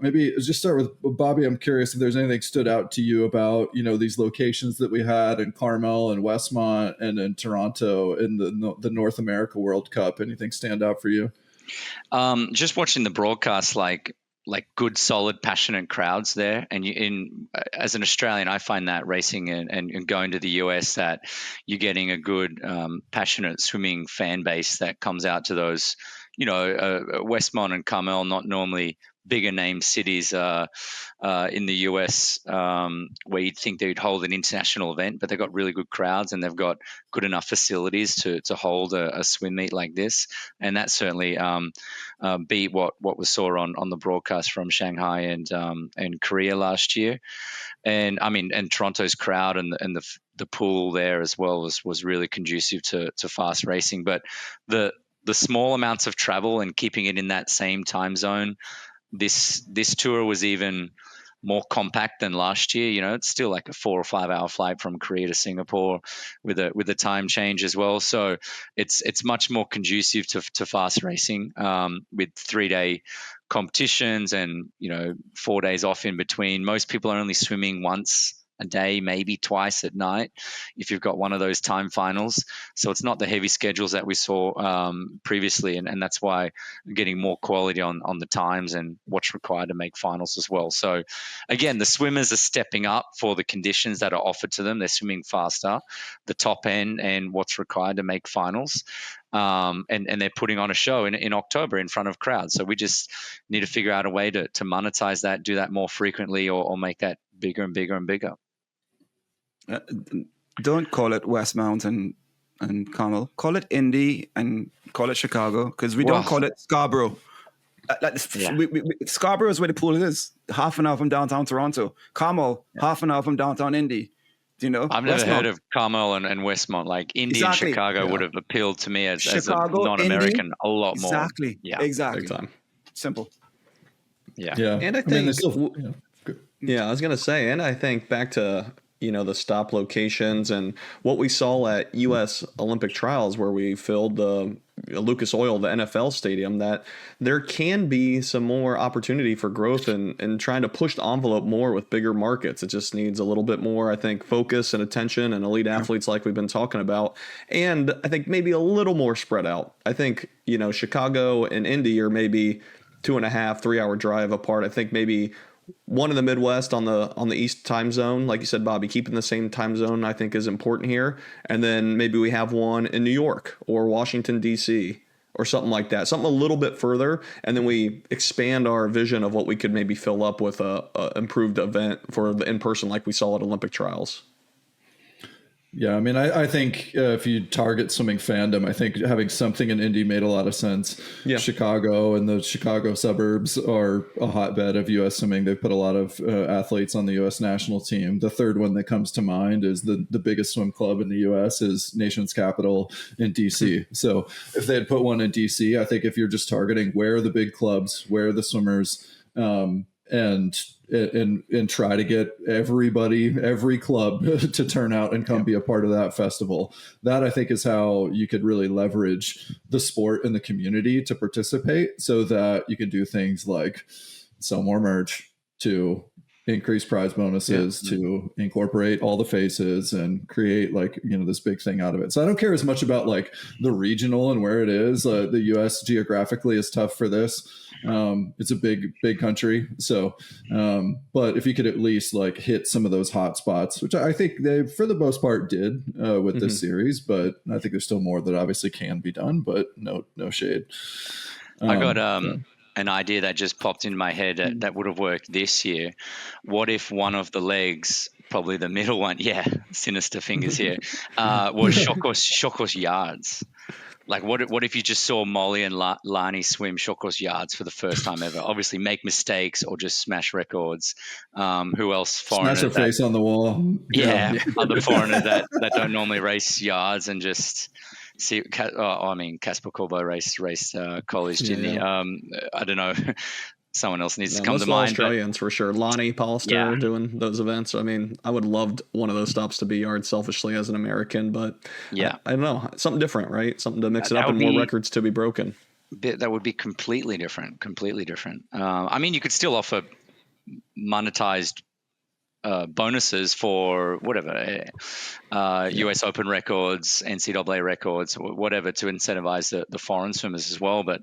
maybe just start with Bobby. I'm curious if there's anything stood out to you about, these locations that we had in Carmel and Westmont and in Toronto in the North America World Cup. Anything stand out for you? Just watching the broadcast, like good, solid, passionate crowds there. And as an Australian, I find that racing and going to the US that you're getting a good, passionate swimming fan base that comes out to those, Westmont and Carmel, not normally bigger name cities in the US where you'd think they'd hold an international event, but they've got really good crowds and they've got good enough facilities to hold a swim meet like this. And that certainly beat what we saw on the broadcast from Shanghai and Korea last year. And I mean, and Toronto's crowd and the pool there as well was really conducive to fast racing. But the small amounts of travel and keeping it in that same time zone, this tour was even more compact than last year. It's still like a 4 or 5 hour flight from Korea to Singapore with a time change as well. So it's much more conducive to fast racing with 3-day competitions and 4 days off in between. Most people are only swimming once a day, maybe twice at night if you've got one of those time finals. So it's not the heavy schedules that we saw previously, and that's why we're getting more quality on the times and what's required to make finals as well. So again, the swimmers are stepping up for the conditions that are offered to them. They're swimming faster, the top end, and what's required to make finals. And they're putting on a show in October in front of crowds. So we just need to figure out a way to monetize that, do that more frequently, or make that bigger and bigger and bigger. Don't call it Westmount and Carmel. Call it Indy and call it Chicago, because we don't call it Scarborough. Scarborough is where the pool is. Half an hour from downtown Toronto. Carmel, half an hour from downtown Indy. Do you know? I've never heard of Carmel and Westmont. Like Indy and Chicago would have appealed to me as a non-American Indy, a lot more. Exactly. Yeah. Exactly. Big time. Simple. Yeah. And I think I was gonna say, and I think back to the stop locations and what we saw at U.S. Olympic trials where we filled the Lucas Oil, the NFL stadium, that there can be some more opportunity for growth and trying to push the envelope more with bigger markets. It just needs a little bit more, I think, focus and attention and elite athletes like we've been talking about. And I think maybe a little more spread out. I think, Chicago and Indy are maybe 2.5, 3 hour drive apart. I think maybe one in the Midwest on the East time zone, like you said, Bobby, keeping the same time zone I think is important here. And then maybe we have one in New York or Washington, D.C. or something like that, something a little bit further. And then we expand our vision of what we could maybe fill up with a improved event for the in-person like we saw at Olympic trials. Yeah, I mean, I think if you target swimming fandom, I think having something in Indy made a lot of sense. Yeah. Chicago and the Chicago suburbs are a hotbed of U.S. swimming. They put a lot of athletes on the U.S. national team. The third one that comes to mind is the biggest swim club in the U.S. is Nation's Capital in D.C. So if they had put one in D.C., I think if you're just targeting where are the big clubs, where are the swimmers, and try to get every club to turn out and come be a part of that festival. That I think is how you could really leverage the sport and the community to participate so that you can do things like sell more merch, to increase prize bonuses, to incorporate all the faces and create this big thing out of it. So I don't care as much about the regional and where it is. The US geographically is tough for this. It's a big country. So, but if you could at least like hit some of those hot spots, which I think they, for the most part, did with this series, but I think there's still more that obviously can be done, but no shade. I got an idea that just popped into my head that would have worked this year. What if one of the legs, probably the middle one, sinister fingers here, was short course yards? Like, what if you just saw Molly and Lani swim short course yards for the first time ever? Obviously, make mistakes or just smash records. Who else? Smash her face on the wall. Other foreigner that don't normally race yards and just see. Casper Corbo raced college, didn't he? I don't know. Someone else needs to come to mind. Australians for sure. Lani, Pallister doing those events. I mean, I would love one of those stops to be yards selfishly as an American, but I don't know, something different, right? Something to mix it up and more records to be broken. That would be completely different. I mean, you could still offer monetized bonuses for whatever US Open records, NCAA records, whatever, to incentivize the foreign swimmers as well. But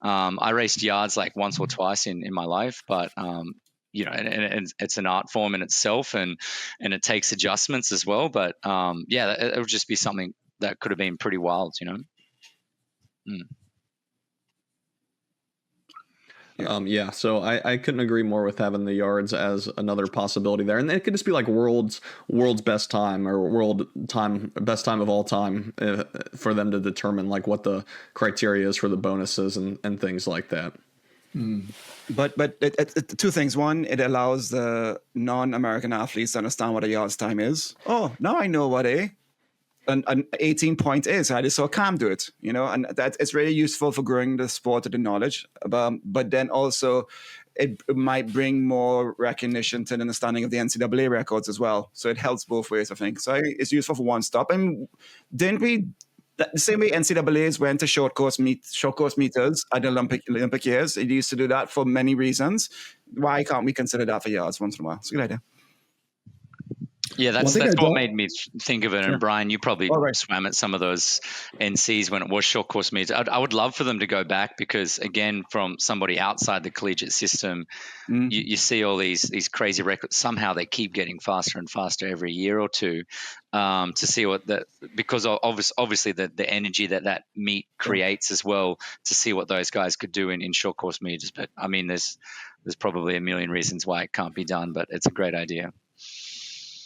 I raced yards like once or twice in my life, but you know, and it's an art form in itself, and it takes adjustments as well. But it would just be something that could have been pretty wild, you know. So I couldn't agree more with having the yards as another possibility there, and it could just be like world's best time or best time of all time for them to determine like what the criteria is for the bonuses and things like that. But it, two things. One, it allows the non-American athletes to understand what a yards time is. Oh, now I know what an 18 point is. I just saw Cam do it, you know, and that it's really useful for growing the sport to the knowledge. But then also it might bring more recognition to the understanding of the NCAA records as well. So it helps both ways, I think. So it's useful for one stop. And didn't we, the same way NCAAs went to short course meters at the Olympic years, it used to do that for many reasons. Why can't we consider that for yards once in a while? It's a good idea. Yeah, that's what made me think of it. And Brian, you probably swam at some of those NCs when it was short course meters. I would love for them to go back because, again, from somebody outside the collegiate system, you see all these crazy records. Somehow they keep getting faster and faster every year or two. To see what because obviously the energy that meet creates as well, to see what those guys could do in short course meters. But I mean, there's probably a million reasons why it can't be done, but it's a great idea.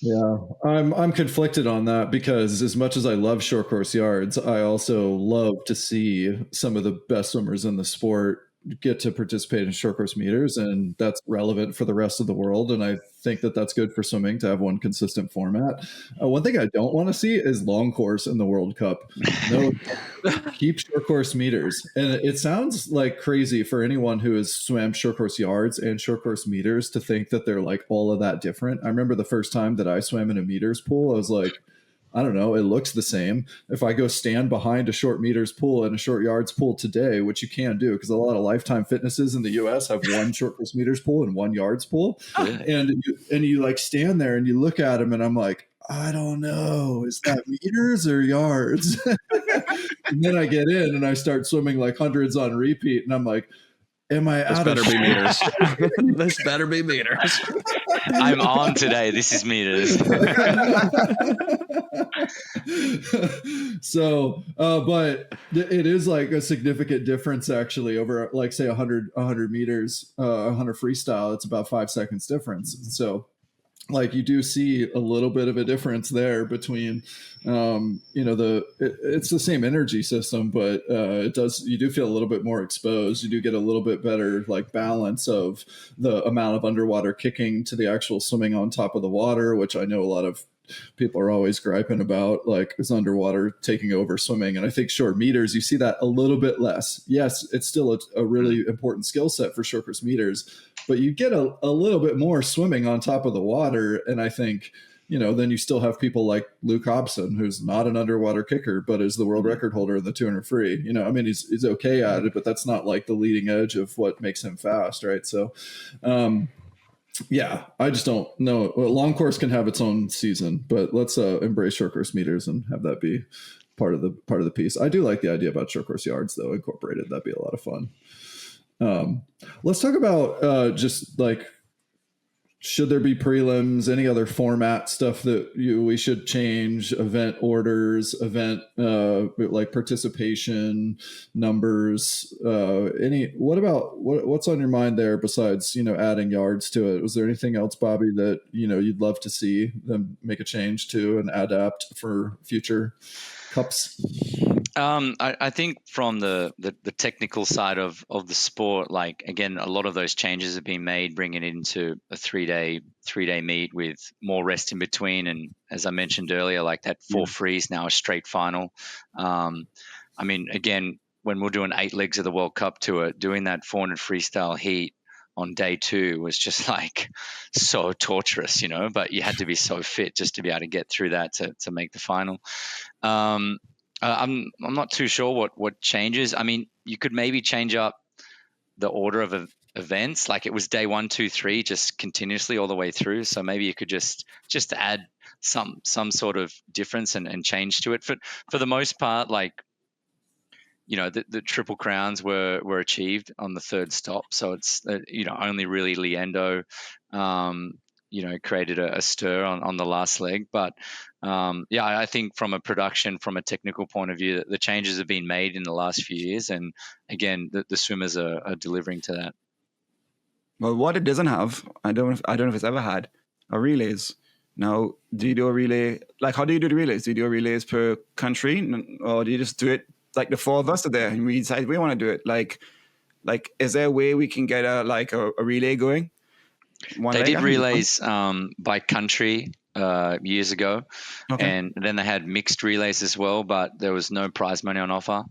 Yeah, I'm conflicted on that because as much as I love short course yards, I also love to see some of the best swimmers in the sport get to participate in short course meters, and that's relevant for the rest of the world. And I think that that's good for swimming to have one consistent format. One thing I don't want to see is long course in the World Cup. No, keep short course meters. And it sounds like crazy for anyone who has swam short course yards and short course meters to think that they're like all of that different. I remember the first time that I swam in a meters pool, I was like, I don't know, it looks the same. If I go stand behind a short meters pool and a short yards pool today, which you can do because a lot of Lifetime Fitnesses in the US have one short course meters pool and one yards pool. And you like stand there and you look at them and I'm like, I don't know, is that meters or yards? And then I get in and I start swimming like hundreds on repeat and I'm like, am I this out better of be meters. This better be meters. I'm on today. This is meters. So, but it is like a significant difference actually over like say 100 meters, 100 freestyle. It's about 5 seconds difference. So like you do see a little bit of a difference there between, it's the same energy system, but you do feel a little bit more exposed. You do get a little bit better like balance of the amount of underwater kicking to the actual swimming on top of the water, which I know a lot of people are always griping about, like is underwater taking over swimming. And I think short meters, you see that a little bit less. Yes, it's still a really important skill set for short course meters, but you get a little bit more swimming on top of the water. And I think, then you still have people like Luke Hobson, who's not an underwater kicker, but is the world record holder in the 200 free. He's okay at it, but that's not like the leading edge of what makes him fast. Right. So, yeah, I just don't know. Long course can have its own season, but let's embrace short course meters and have that be part of the piece. I do like the idea about short course yards though, incorporated. That'd be a lot of fun. Let's talk about just like, should there be prelims, any other format stuff that we should change, event orders, event like participation numbers, what's on your mind there besides, adding yards to it? Was there anything else, Bobby, that, you'd love to see them make a change to and adapt for future cups? I think from the technical side of the sport, like, again, a lot of those changes have been made, bringing it into a three-day meet with more rest in between. And as I mentioned earlier, like that 4 frees now a straight final. I mean, again, when we're doing 8 legs of the World Cup tour, doing that 400 freestyle heat on day 2 was just like so torturous, but you had to be so fit just to be able to get through that to make the final. I'm not too sure what changes. I mean, you could maybe change up the order of events. Like it was day 1, 2, 3, just continuously all the way through. So maybe you could just add some sort of difference and change to it. For the most part, like, the triple crowns were achieved on the 3rd stop. So it's only really Liendo created a stir on the last leg. But I think from a production, from a technical point of view, the changes have been made in the last few years, and again, the swimmers are delivering to that. Well, what it doesn't have, I don't know if it's ever had, are relays. Now, do you do a relay? Like, how do you do the relays? Do you do a relays per country, or do you just do it like the 4 of us are there and we decide we want to do it? Like, is there a way we can get a relay going? They did relays by country years ago, and then they had mixed relays as well, but there was no prize money on offer.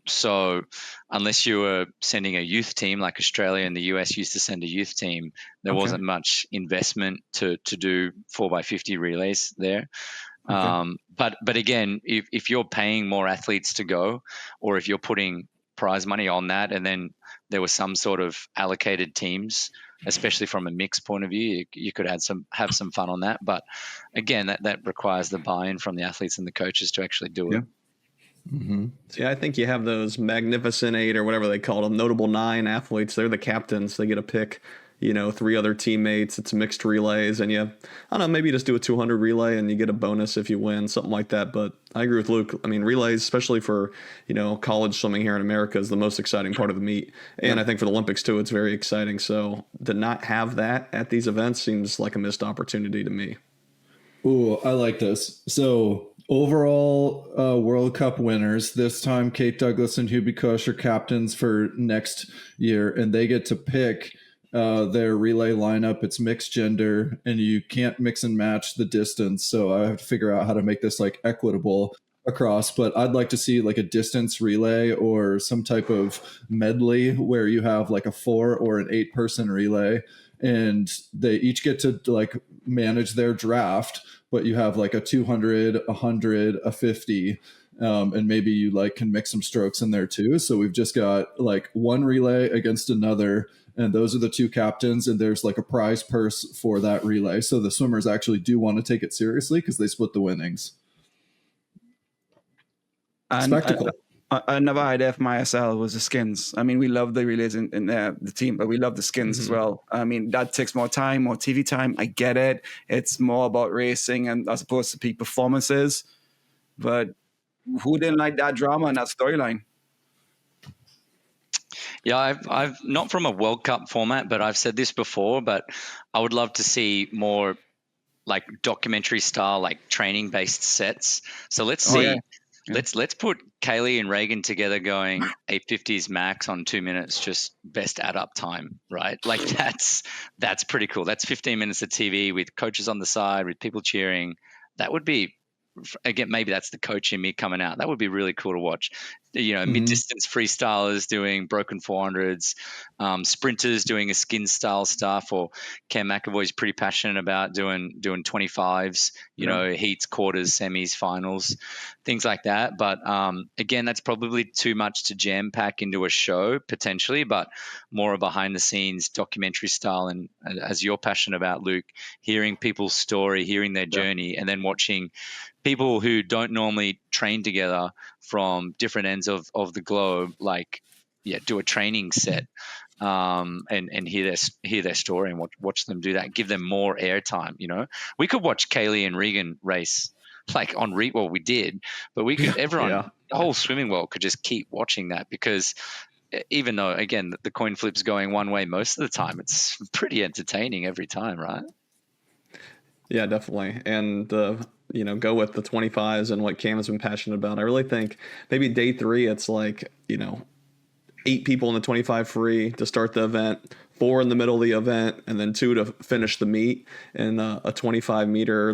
So unless you were sending a youth team, like Australia and the US used to send a youth team, there wasn't much investment to do 4x50 relays there. But again, if you're paying more athletes to go, or if you're putting prize money on that, and then there was some sort of allocated teams, especially from a mixed point of view, you could have some fun on that. But again, that requires the buy-in from the athletes and the coaches to actually do it. Mm-hmm. See, I think you have those magnificent 8 or whatever they call them, notable 9 athletes. They're the captains. They get to pick, 3 other teammates. It's mixed relays, and I don't know, maybe you just do a 200 relay and you get a bonus if you win, something like that. But I agree with Luke. I mean, relays, especially for, college swimming here in America, is the most exciting part of the meet. And I think for the Olympics too, it's very exciting. So to not have that at these events seems like a missed opportunity to me. Ooh, I like this. So overall World Cup winners, this time Kate Douglas and Hubie Kush are captains for next year, and they get to pick their relay lineup. It's mixed gender, and you can't mix and match the distance. So I have to figure out how to make this like equitable across. But I'd like to see like a distance relay or some type of medley where you have like a 4 or an 8 person relay, and they each get to like manage their draft, but you have like a 200, 100, a 50. And maybe you like can mix some strokes in there too. So we've just got like one relay against another, and those are the 2 captains, and there's like a prize purse for that relay. So the swimmers actually do want to take it seriously because they split the winnings. Spectacle. Another idea for my SL was the skins. I mean, we love the relays in the team, but we love the skins as well. I mean, that takes more time, more TV time. I get it. It's more about racing and as opposed to peak performances. But who didn't like that drama and that storyline? Yeah, I've not from a World Cup format, but I've said this before, but I would love to see more like documentary style, like training based sets. So let's see. Let's put Kaylee and Reagan together going 850s max on 2 minutes, just best add up time, right? Like that's pretty cool. That's 15 minutes of TV with coaches on the side, with people cheering. That would be, again, maybe that's the coach in me coming out. That would be really cool to watch. Mid-distance freestylers doing broken 400s, sprinters doing a skin style stuff, or Cam McAvoy's pretty passionate about doing 25s, heats, quarters, semis, finals, things like that. But again, that's probably too much to jam pack into a show potentially, but more a behind the scenes documentary style. And as you're passionate about, Luke, hearing people's story, hearing their journey, and then watching people who don't normally train together from different ends of the globe, like do a training set, and hear their story and watch them do that, give them more airtime. We could watch Kaylee and Reagan race like on we did, but we could the whole swimming world could just keep watching that, because even though again the coin flip's going one way most of the time, it's pretty entertaining every time, right? Yeah, definitely. And go with the 25s and what Cam has been passionate about. I really think maybe day 3, it's like, 8 people in the 25 free to start the event, 4 in the middle of the event, and then 2 to finish the meet in a 25 meter,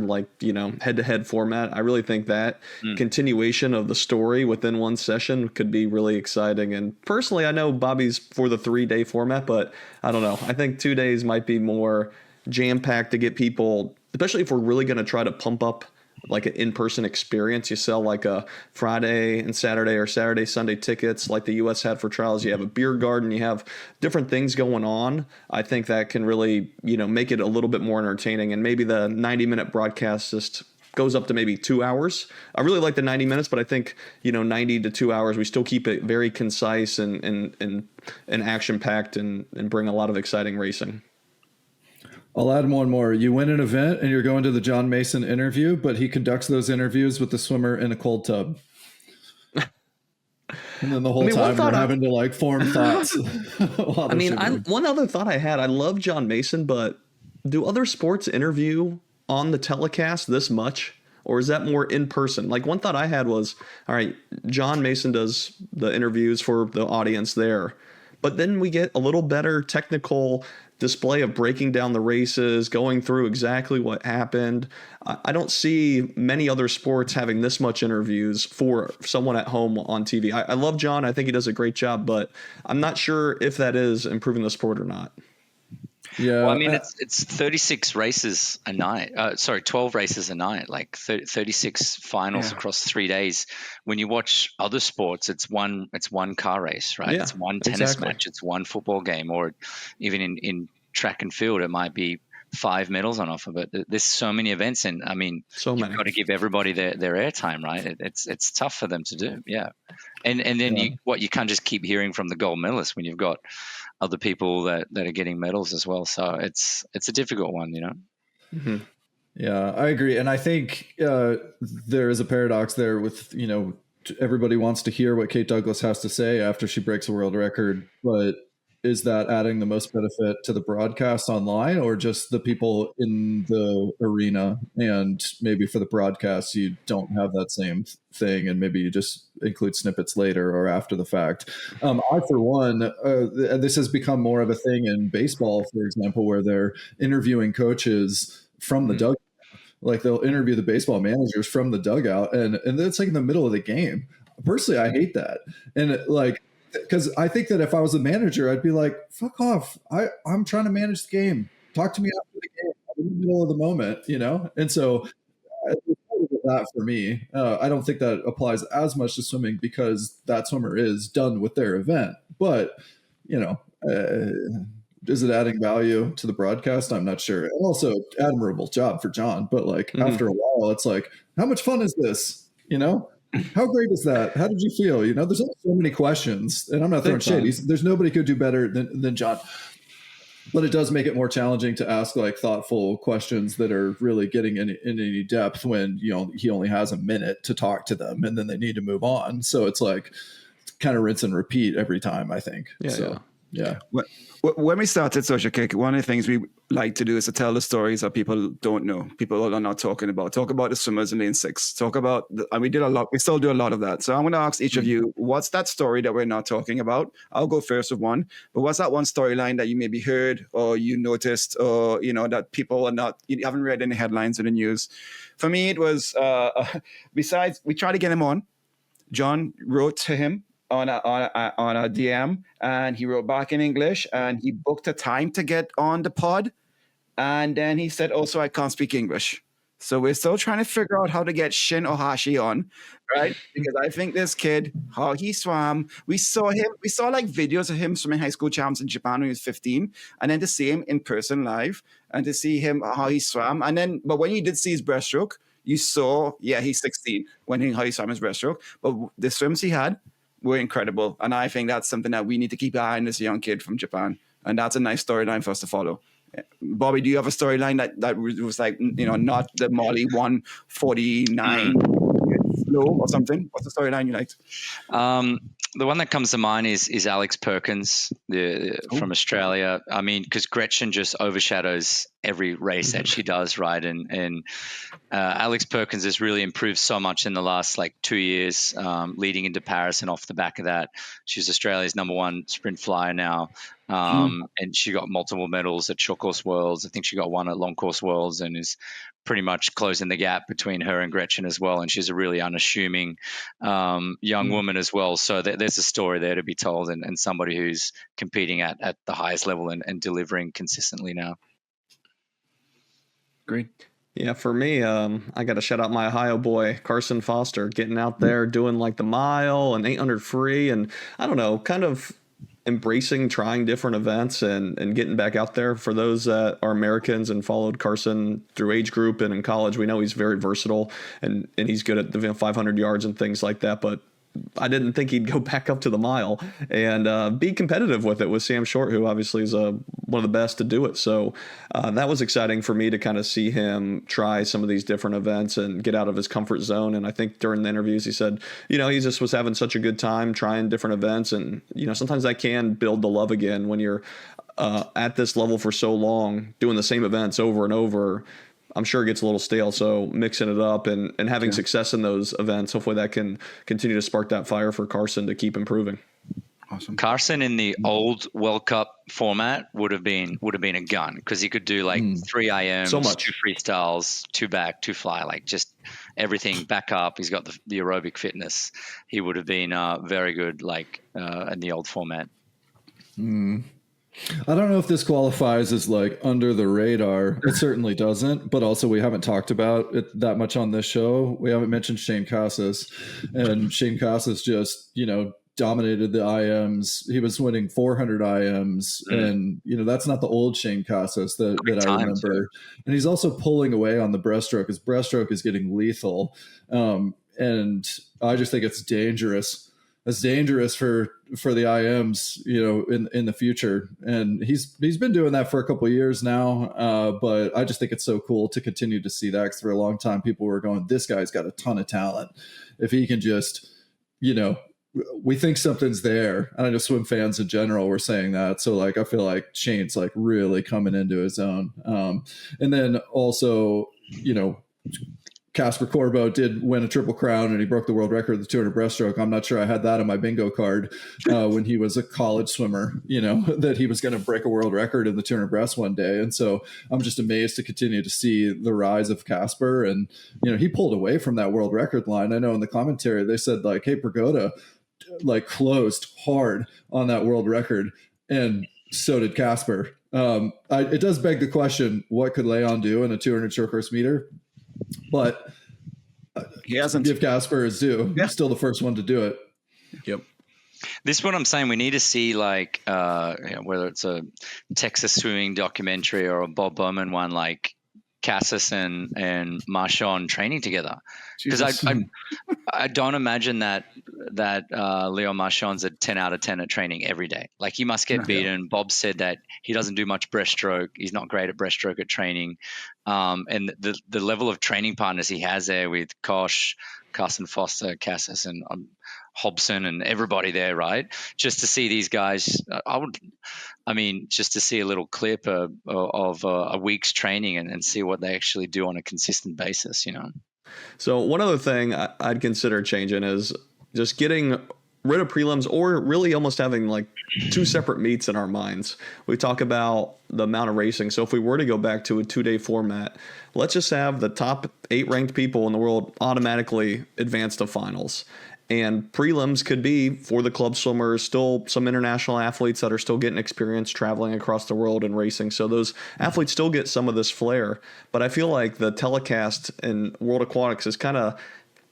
head-to-head format. I really think that continuation of the story within one session could be really exciting. And personally, I know Bobby's for the 3-day format, but I don't know. I think 2 days might be more jam-packed to get people, especially if we're really going to try to pump up like an in-person experience. You sell like a Friday and Saturday or Saturday, Sunday tickets like the US had for trials. You have a beer garden, you have different things going on. I think that can really, make it a little bit more entertaining. And maybe the 90-minute broadcast just goes up to maybe 2 hours. I really like the 90 minutes, but I think, 90 to 2 hours, we still keep it very concise and action-packed and bring a lot of exciting racing. I'll add one more. You win an event and you're going to the John Mason interview, but he conducts those interviews with the swimmer in a cold tub. And then the whole time we're having to form thoughts. One other thought I had, I love John Mason, but do other sports interview on the telecast this much? Or is that more in person? Like, one thought I had was, all right, John Mason does the interviews for the audience there, but then we get a little better technical display of breaking down the races, going through exactly what happened. I don't see many other sports having this much interviews for someone at home on TV. I love John. I think he does a great job, but I'm not sure if that is improving the sport or not. Yeah, well, I mean, it's 36 races a night. 12 races a night, like 36 finals across 3 days. When you watch other sports, it's one car race, right? Yeah, it's one tennis match, it's one football game, or even in track and field, it might be 5 medals on offer. But there's so many events, and I mean, you've got to give everybody their airtime, right? It's tough for them to do, and then you can't just keep hearing from the gold medalists when you've got other people that are getting medals as well. So it's a difficult one, Mm-hmm. Yeah, I agree. And I think there is a paradox there with, everybody wants to hear what Kate Douglas has to say after she breaks a world record, but is that adding the most benefit to the broadcast online or just the people in the arena? And maybe for the broadcast, you don't have that same thing, and maybe you just include snippets later or after the fact. I, for one, this has become more of a thing in baseball, for example, where they're interviewing coaches from the dugout. Like, they'll interview the baseball managers from the dugout, and it's like in the middle of the game. Personally, I hate that. And because I think that if I was a manager, I'd be like, fuck off. I'm trying to manage the game. Talk to me after the game. I'm in the middle of the moment, And so that for me, I don't think that applies as much to swimming because that swimmer is done with their event. But, is it adding value to the broadcast? I'm not sure. And also, admirable job for John. But after a while, it's like, how much fun is this? How great is that? How did you feel? There's only so many questions, and I'm not throwing shade. There's nobody could do better than John, but it does make it more challenging to ask thoughtful questions that are really getting in any depth when he only has a minute to talk to them, and then they need to move on. So it's kind of rinse and repeat every time, I think. Yeah. When we started Social Kick, one of the things we like to do is to tell the stories that people don't know, people are not talking about. Talk about the swimmers in lane 6. Talk about, and we did a lot. We still do a lot of that. So I'm going to ask each of you, what's that story that we're not talking about? I'll go first with one. But what's that one storyline that you maybe heard or you noticed, or that people are not? You haven't read any headlines in the news. For me, it was besides we tried to get him on. John wrote to him on a DM, and he wrote back in English, and he booked a time to get on the pod, and then he said, also, I can't speak English. So we're still trying to figure out how to get Shin Ohashi on, right? Because I think this kid, how he swam, we saw videos of him swimming high school champs in Japan when he was 15, and then to see him in person live and to see him how he swam, but when you did see his breaststroke, you saw, he's 16 how he swam his breaststroke, but the swims he had, were incredible. And I think that's something that we need to keep an eye on this young kid from Japan. And that's a nice storyline for us to follow. Bobby, do you have a storyline that was like, not the Molly 149 slow or something? What's the storyline you liked? The one that comes to mind is Alex Perkins from Australia. I mean, because Gretchen just overshadows every race that she does, right? And Alex Perkins has really improved so much in the last 2 years, leading into Paris, and off the back of that, she's Australia's #1 sprint flyer now. And she got multiple medals at short course worlds. I think she got one at long course worlds, and is pretty much closing the gap between her and Gretchen as well. And she's a really unassuming young woman as well. So there's a story there to be told, and somebody who's competing at the highest level and delivering consistently now. Great. Yeah, for me, I got to shout out my Ohio boy, Carson Foster, getting out there doing the mile and 800 free. And I don't know, kind of embracing trying different events and getting back out there. For those that are Americans and followed Carson through age group and in college, we know he's very versatile and he's good at the 500 yards and things like that. But I didn't think he'd go back up to the mile and be competitive with it with Sam Short, who obviously is one of the best to do it. So that was exciting for me to kind of see him try some of these different events and get out of his comfort zone. And I think during the interviews, he said, he just was having such a good time trying different events. And, sometimes that can build the love again when you're at this level for so long, doing the same events over and over. I'm sure it gets a little stale, so mixing it up and having success in those events, hopefully that can continue to spark that fire for Carson to keep improving. Awesome. Carson in the old World Cup format would have been a gun, because he could do 3 IMs, so much. 2 freestyles, 2 back, 2 fly, just everything back up. He's got the aerobic fitness. He would have been very good in the old format. I don't know if this qualifies as under the radar. It certainly doesn't, but also we haven't talked about it that much on this show. We haven't mentioned Shane Casas, and Shane Casas just, dominated the IMs. He was winning 400 IMs, and that's not the old Shane Casas that I remember. And he's also pulling away on the breaststroke. His breaststroke is getting lethal, and I just think it's dangerous. It's dangerous for the IMs, in the future. And he's been doing that for a couple of years now. But I just think it's so cool to continue to see that, because for a long time people were going, this guy's got a ton of talent. If he can just, we think something's there. And I know swim fans in general were saying that. So I feel like Shane's really coming into his own. And then also, Casper Corbo did win a Triple Crown, and he broke the world record of the 200 breaststroke. I'm not sure I had that on my bingo card when he was a college swimmer, that he was going to break a world record in the 200 breast one day. And so I'm just amazed to continue to see the rise of Casper. And, he pulled away from that world record line. I know in the commentary, they said hey, Pagoda closed hard on that world record. And so did Casper. It does beg the question, what could Leon do in a 200 short course meter? But he hasn't. Give Casper his due. Yeah. He's still the first one to do it. Yep. This is what I'm saying. We need to see whether it's a Texas swimming documentary or a Bob Bowman one, Cassis and Marchand training together, because I don't imagine that Leo Marchand's a 10 out of 10 at training every day. He must get beaten. Bob said that he doesn't do much breaststroke. He's not great at breaststroke at training. And the level of training partners he has there with Kosh, Carson Foster, Cassis, and Hobson, and everybody there, right? Just to see these guys, just to see a little clip of a week's training and see what they actually do on a consistent basis, So one other thing I'd consider changing is just getting rid of prelims, or really almost having 2 separate meets in our minds. We talk about the amount of racing. So if we were to go back to a 2-day format, let's just have the top 8 ranked people in the world automatically advance to finals. And prelims could be for the club swimmers, still some international athletes that are still getting experience traveling across the world and racing. So those athletes still get some of this flair. But I feel like the telecast in World Aquatics is kind of,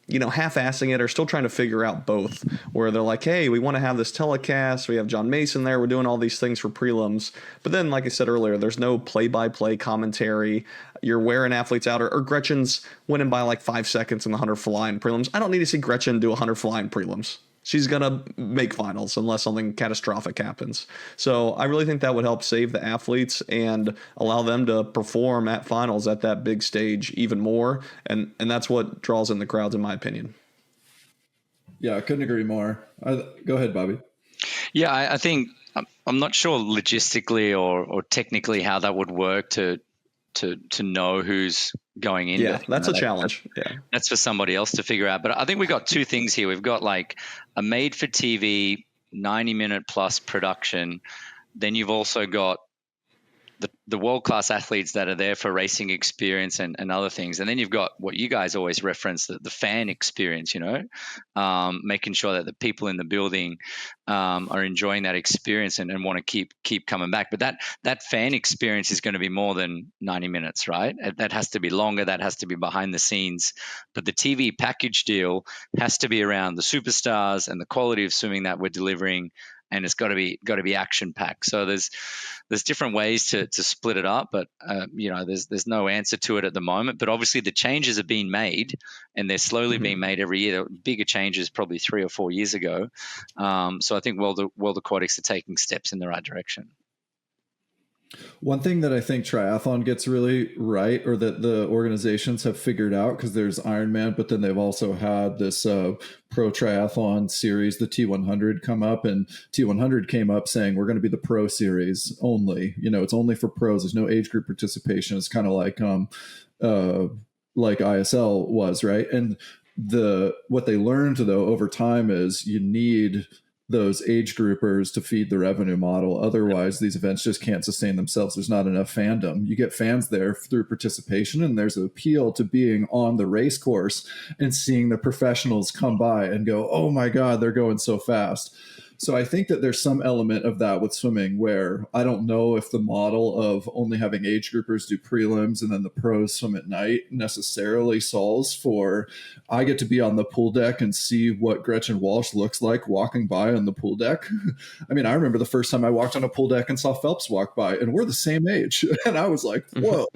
half-assing it, or still trying to figure out both, where they're like, hey, we want to have this telecast. We have John Mason there. We're doing all these things for prelims. But then, like I said earlier, there's no play-by-play commentary. You're wearing athletes out, or Gretchen's winning by 5 seconds in the 100 fly in prelims. I don't need to see Gretchen do 100 fly in prelims. she's going to make finals unless something catastrophic happens. So I really think that would help save the athletes and allow them to perform at finals at that big stage even more. And that's what draws in the crowds, in my opinion. Yeah, I couldn't agree more. Go ahead, Bobby. Yeah, I think I'm not sure logistically or technically how that would work to know who's going in. Yeah, that's a challenge. That's for somebody else to figure out. But I think we've got two things here. We've got like a made-for-TV 90-minute plus production. Then you've also got the world-class athletes that are there for racing experience and other things. And then you've got what you guys always reference, the fan experience, making sure that the people in the building are enjoying that experience and want to keep coming back. But that fan experience is going to be more than 90 minutes, right? That has to be longer. That has to be behind the scenes. But the TV package deal has to be around the superstars and the quality of swimming that we're delivering. And it's got to be action packed. So there's different ways to split it up, but there's no answer to it at the moment. But obviously the changes are being made, and they're slowly being made every year. Bigger changes probably 3 or 4 years ago. So I think World Aquatics are taking steps in the right direction. One thing that I think triathlon gets really right, or that the organizations have figured out, because there's Ironman, but then they've also had this pro triathlon series, the T100, come up, and T100 came up saying we're going to be the pro series only. It's only for pros. There's no age group participation. It's kind of like ISL was, right? And what they learned though over time is you need those age groupers to feed the revenue model. Otherwise, these events just can't sustain themselves. There's not enough fandom. You get fans there through participation, and there's an appeal to being on the race course and seeing the professionals come by and go, oh my God, they're going so fast. So I think that there's some element of that with swimming, where I don't know if the model of only having age groupers do prelims and then the pros swim at night necessarily solves for, I get to be on the pool deck and see what Gretchen Walsh looks like walking by on the pool deck. I mean, I remember the first time I walked on a pool deck and saw Phelps walk by, and we're the same age. And I was like, whoa.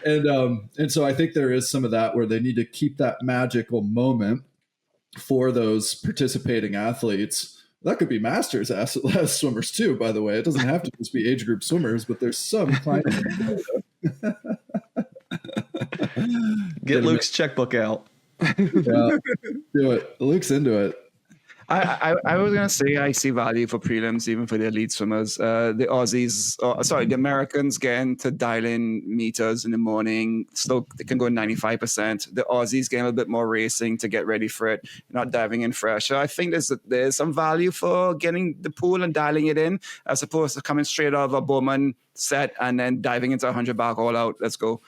And so I think there is some of that where they need to keep that magical moment for those participating athletes. That could be masters swimmers too, by the way. It doesn't have to just be age group swimmers, but there's some kind of Get Luke's checkbook out. Yeah, do it. Luke's into it. I was going to say I see value for prelims, even for the elite swimmers. The Aussies, the Americans getting to dial in meters in the morning. Still, they can go 95%. The Aussies getting a little bit more racing to get ready for it, not diving in fresh. So I think there's some value for getting the pool and dialing it in, as opposed to coming straight out of a Bowman set and then diving into 100 back all out. Let's go.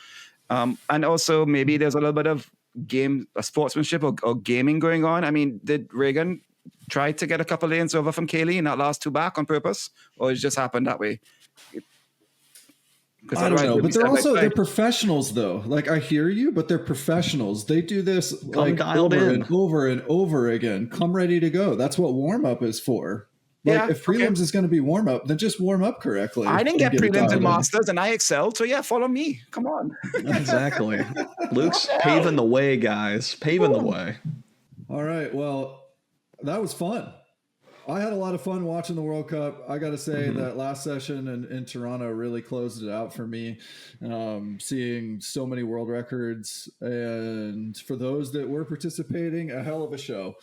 And also maybe there's a little bit of sportsmanship or gaming going on. I mean, did Reagan try to get a couple lanes over from Kaylee in that last 2 back on purpose, or it just happened that way? I don't know, but they're professionals though. Like, I hear you, but they're professionals. They do this like over and over again. Come ready to go. That's what warm up is for. Like, if prelims is going to be warm up, then just warm up correctly. I didn't get prelims and masters, and I excelled. So yeah, follow me. Come on. Exactly. Luke's paving the way, guys. Paving the way. All right. Well, that was fun. I had a lot of fun watching the World Cup. I got to say that last session in Toronto really closed it out for me. Seeing so many world records, and for those that were participating, a hell of a show.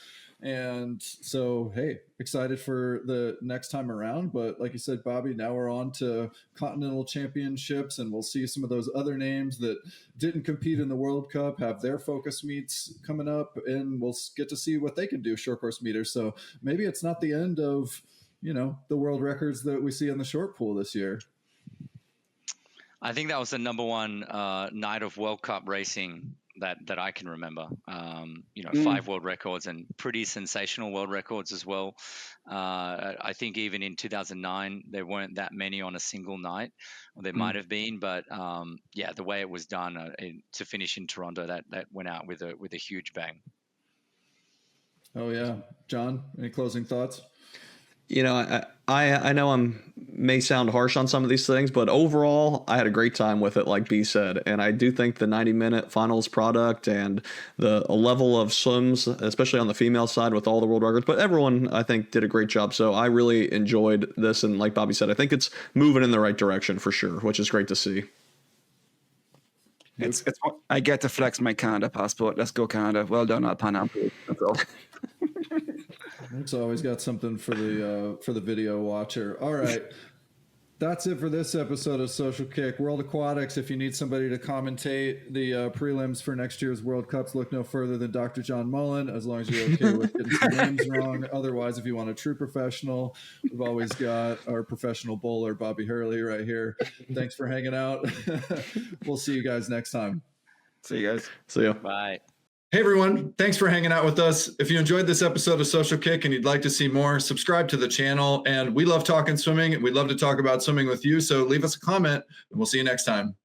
And so, hey, excited for the next time around. But like you said, Bobby, now we're on to continental championships, and we'll see some of those other names that didn't compete in the World Cup have their focus meets coming up, and we'll get to see what they can do short course meters. So maybe it's not the end of, the world records that we see in the short pool this year. I think that was the number one night of World Cup racing that I can remember. 5 world records and pretty sensational world records as well. I think even in 2009 there weren't that many on a single night, or there might have been, but the way it was done to finish in Toronto, that went out with a huge bang. Oh yeah, John, any closing thoughts? I know I'm may sound harsh on some of these things, but overall, I had a great time with it, like B said. And I do think the 90-minute finals product and the level of swims, especially on the female side with all the world records, but everyone, I think, did a great job. So I really enjoyed this. And like Bobby said, I think it's moving in the right direction for sure, which is great to see. It's I get to flex my Canada passport. Let's go Canada. Well done, Pan Am. That's all. It's always got something for the video watcher. All right. That's it for this episode of Social Kick. World Aquatics, if you need somebody to commentate the prelims for next year's World Cups, look no further than Dr. John Mullen, as long as you're okay with getting some names wrong. Otherwise, if you want a true professional, we've always got our professional bowler, Bobby Hurley, right here. Thanks for hanging out. We'll see you guys next time. See you guys. See ya. Bye. Hey everyone, thanks for hanging out with us. If you enjoyed this episode of Social Kick and you'd like to see more, subscribe to the channel. And we love talking swimming and we'd love to talk about swimming with you. So leave us a comment and we'll see you next time.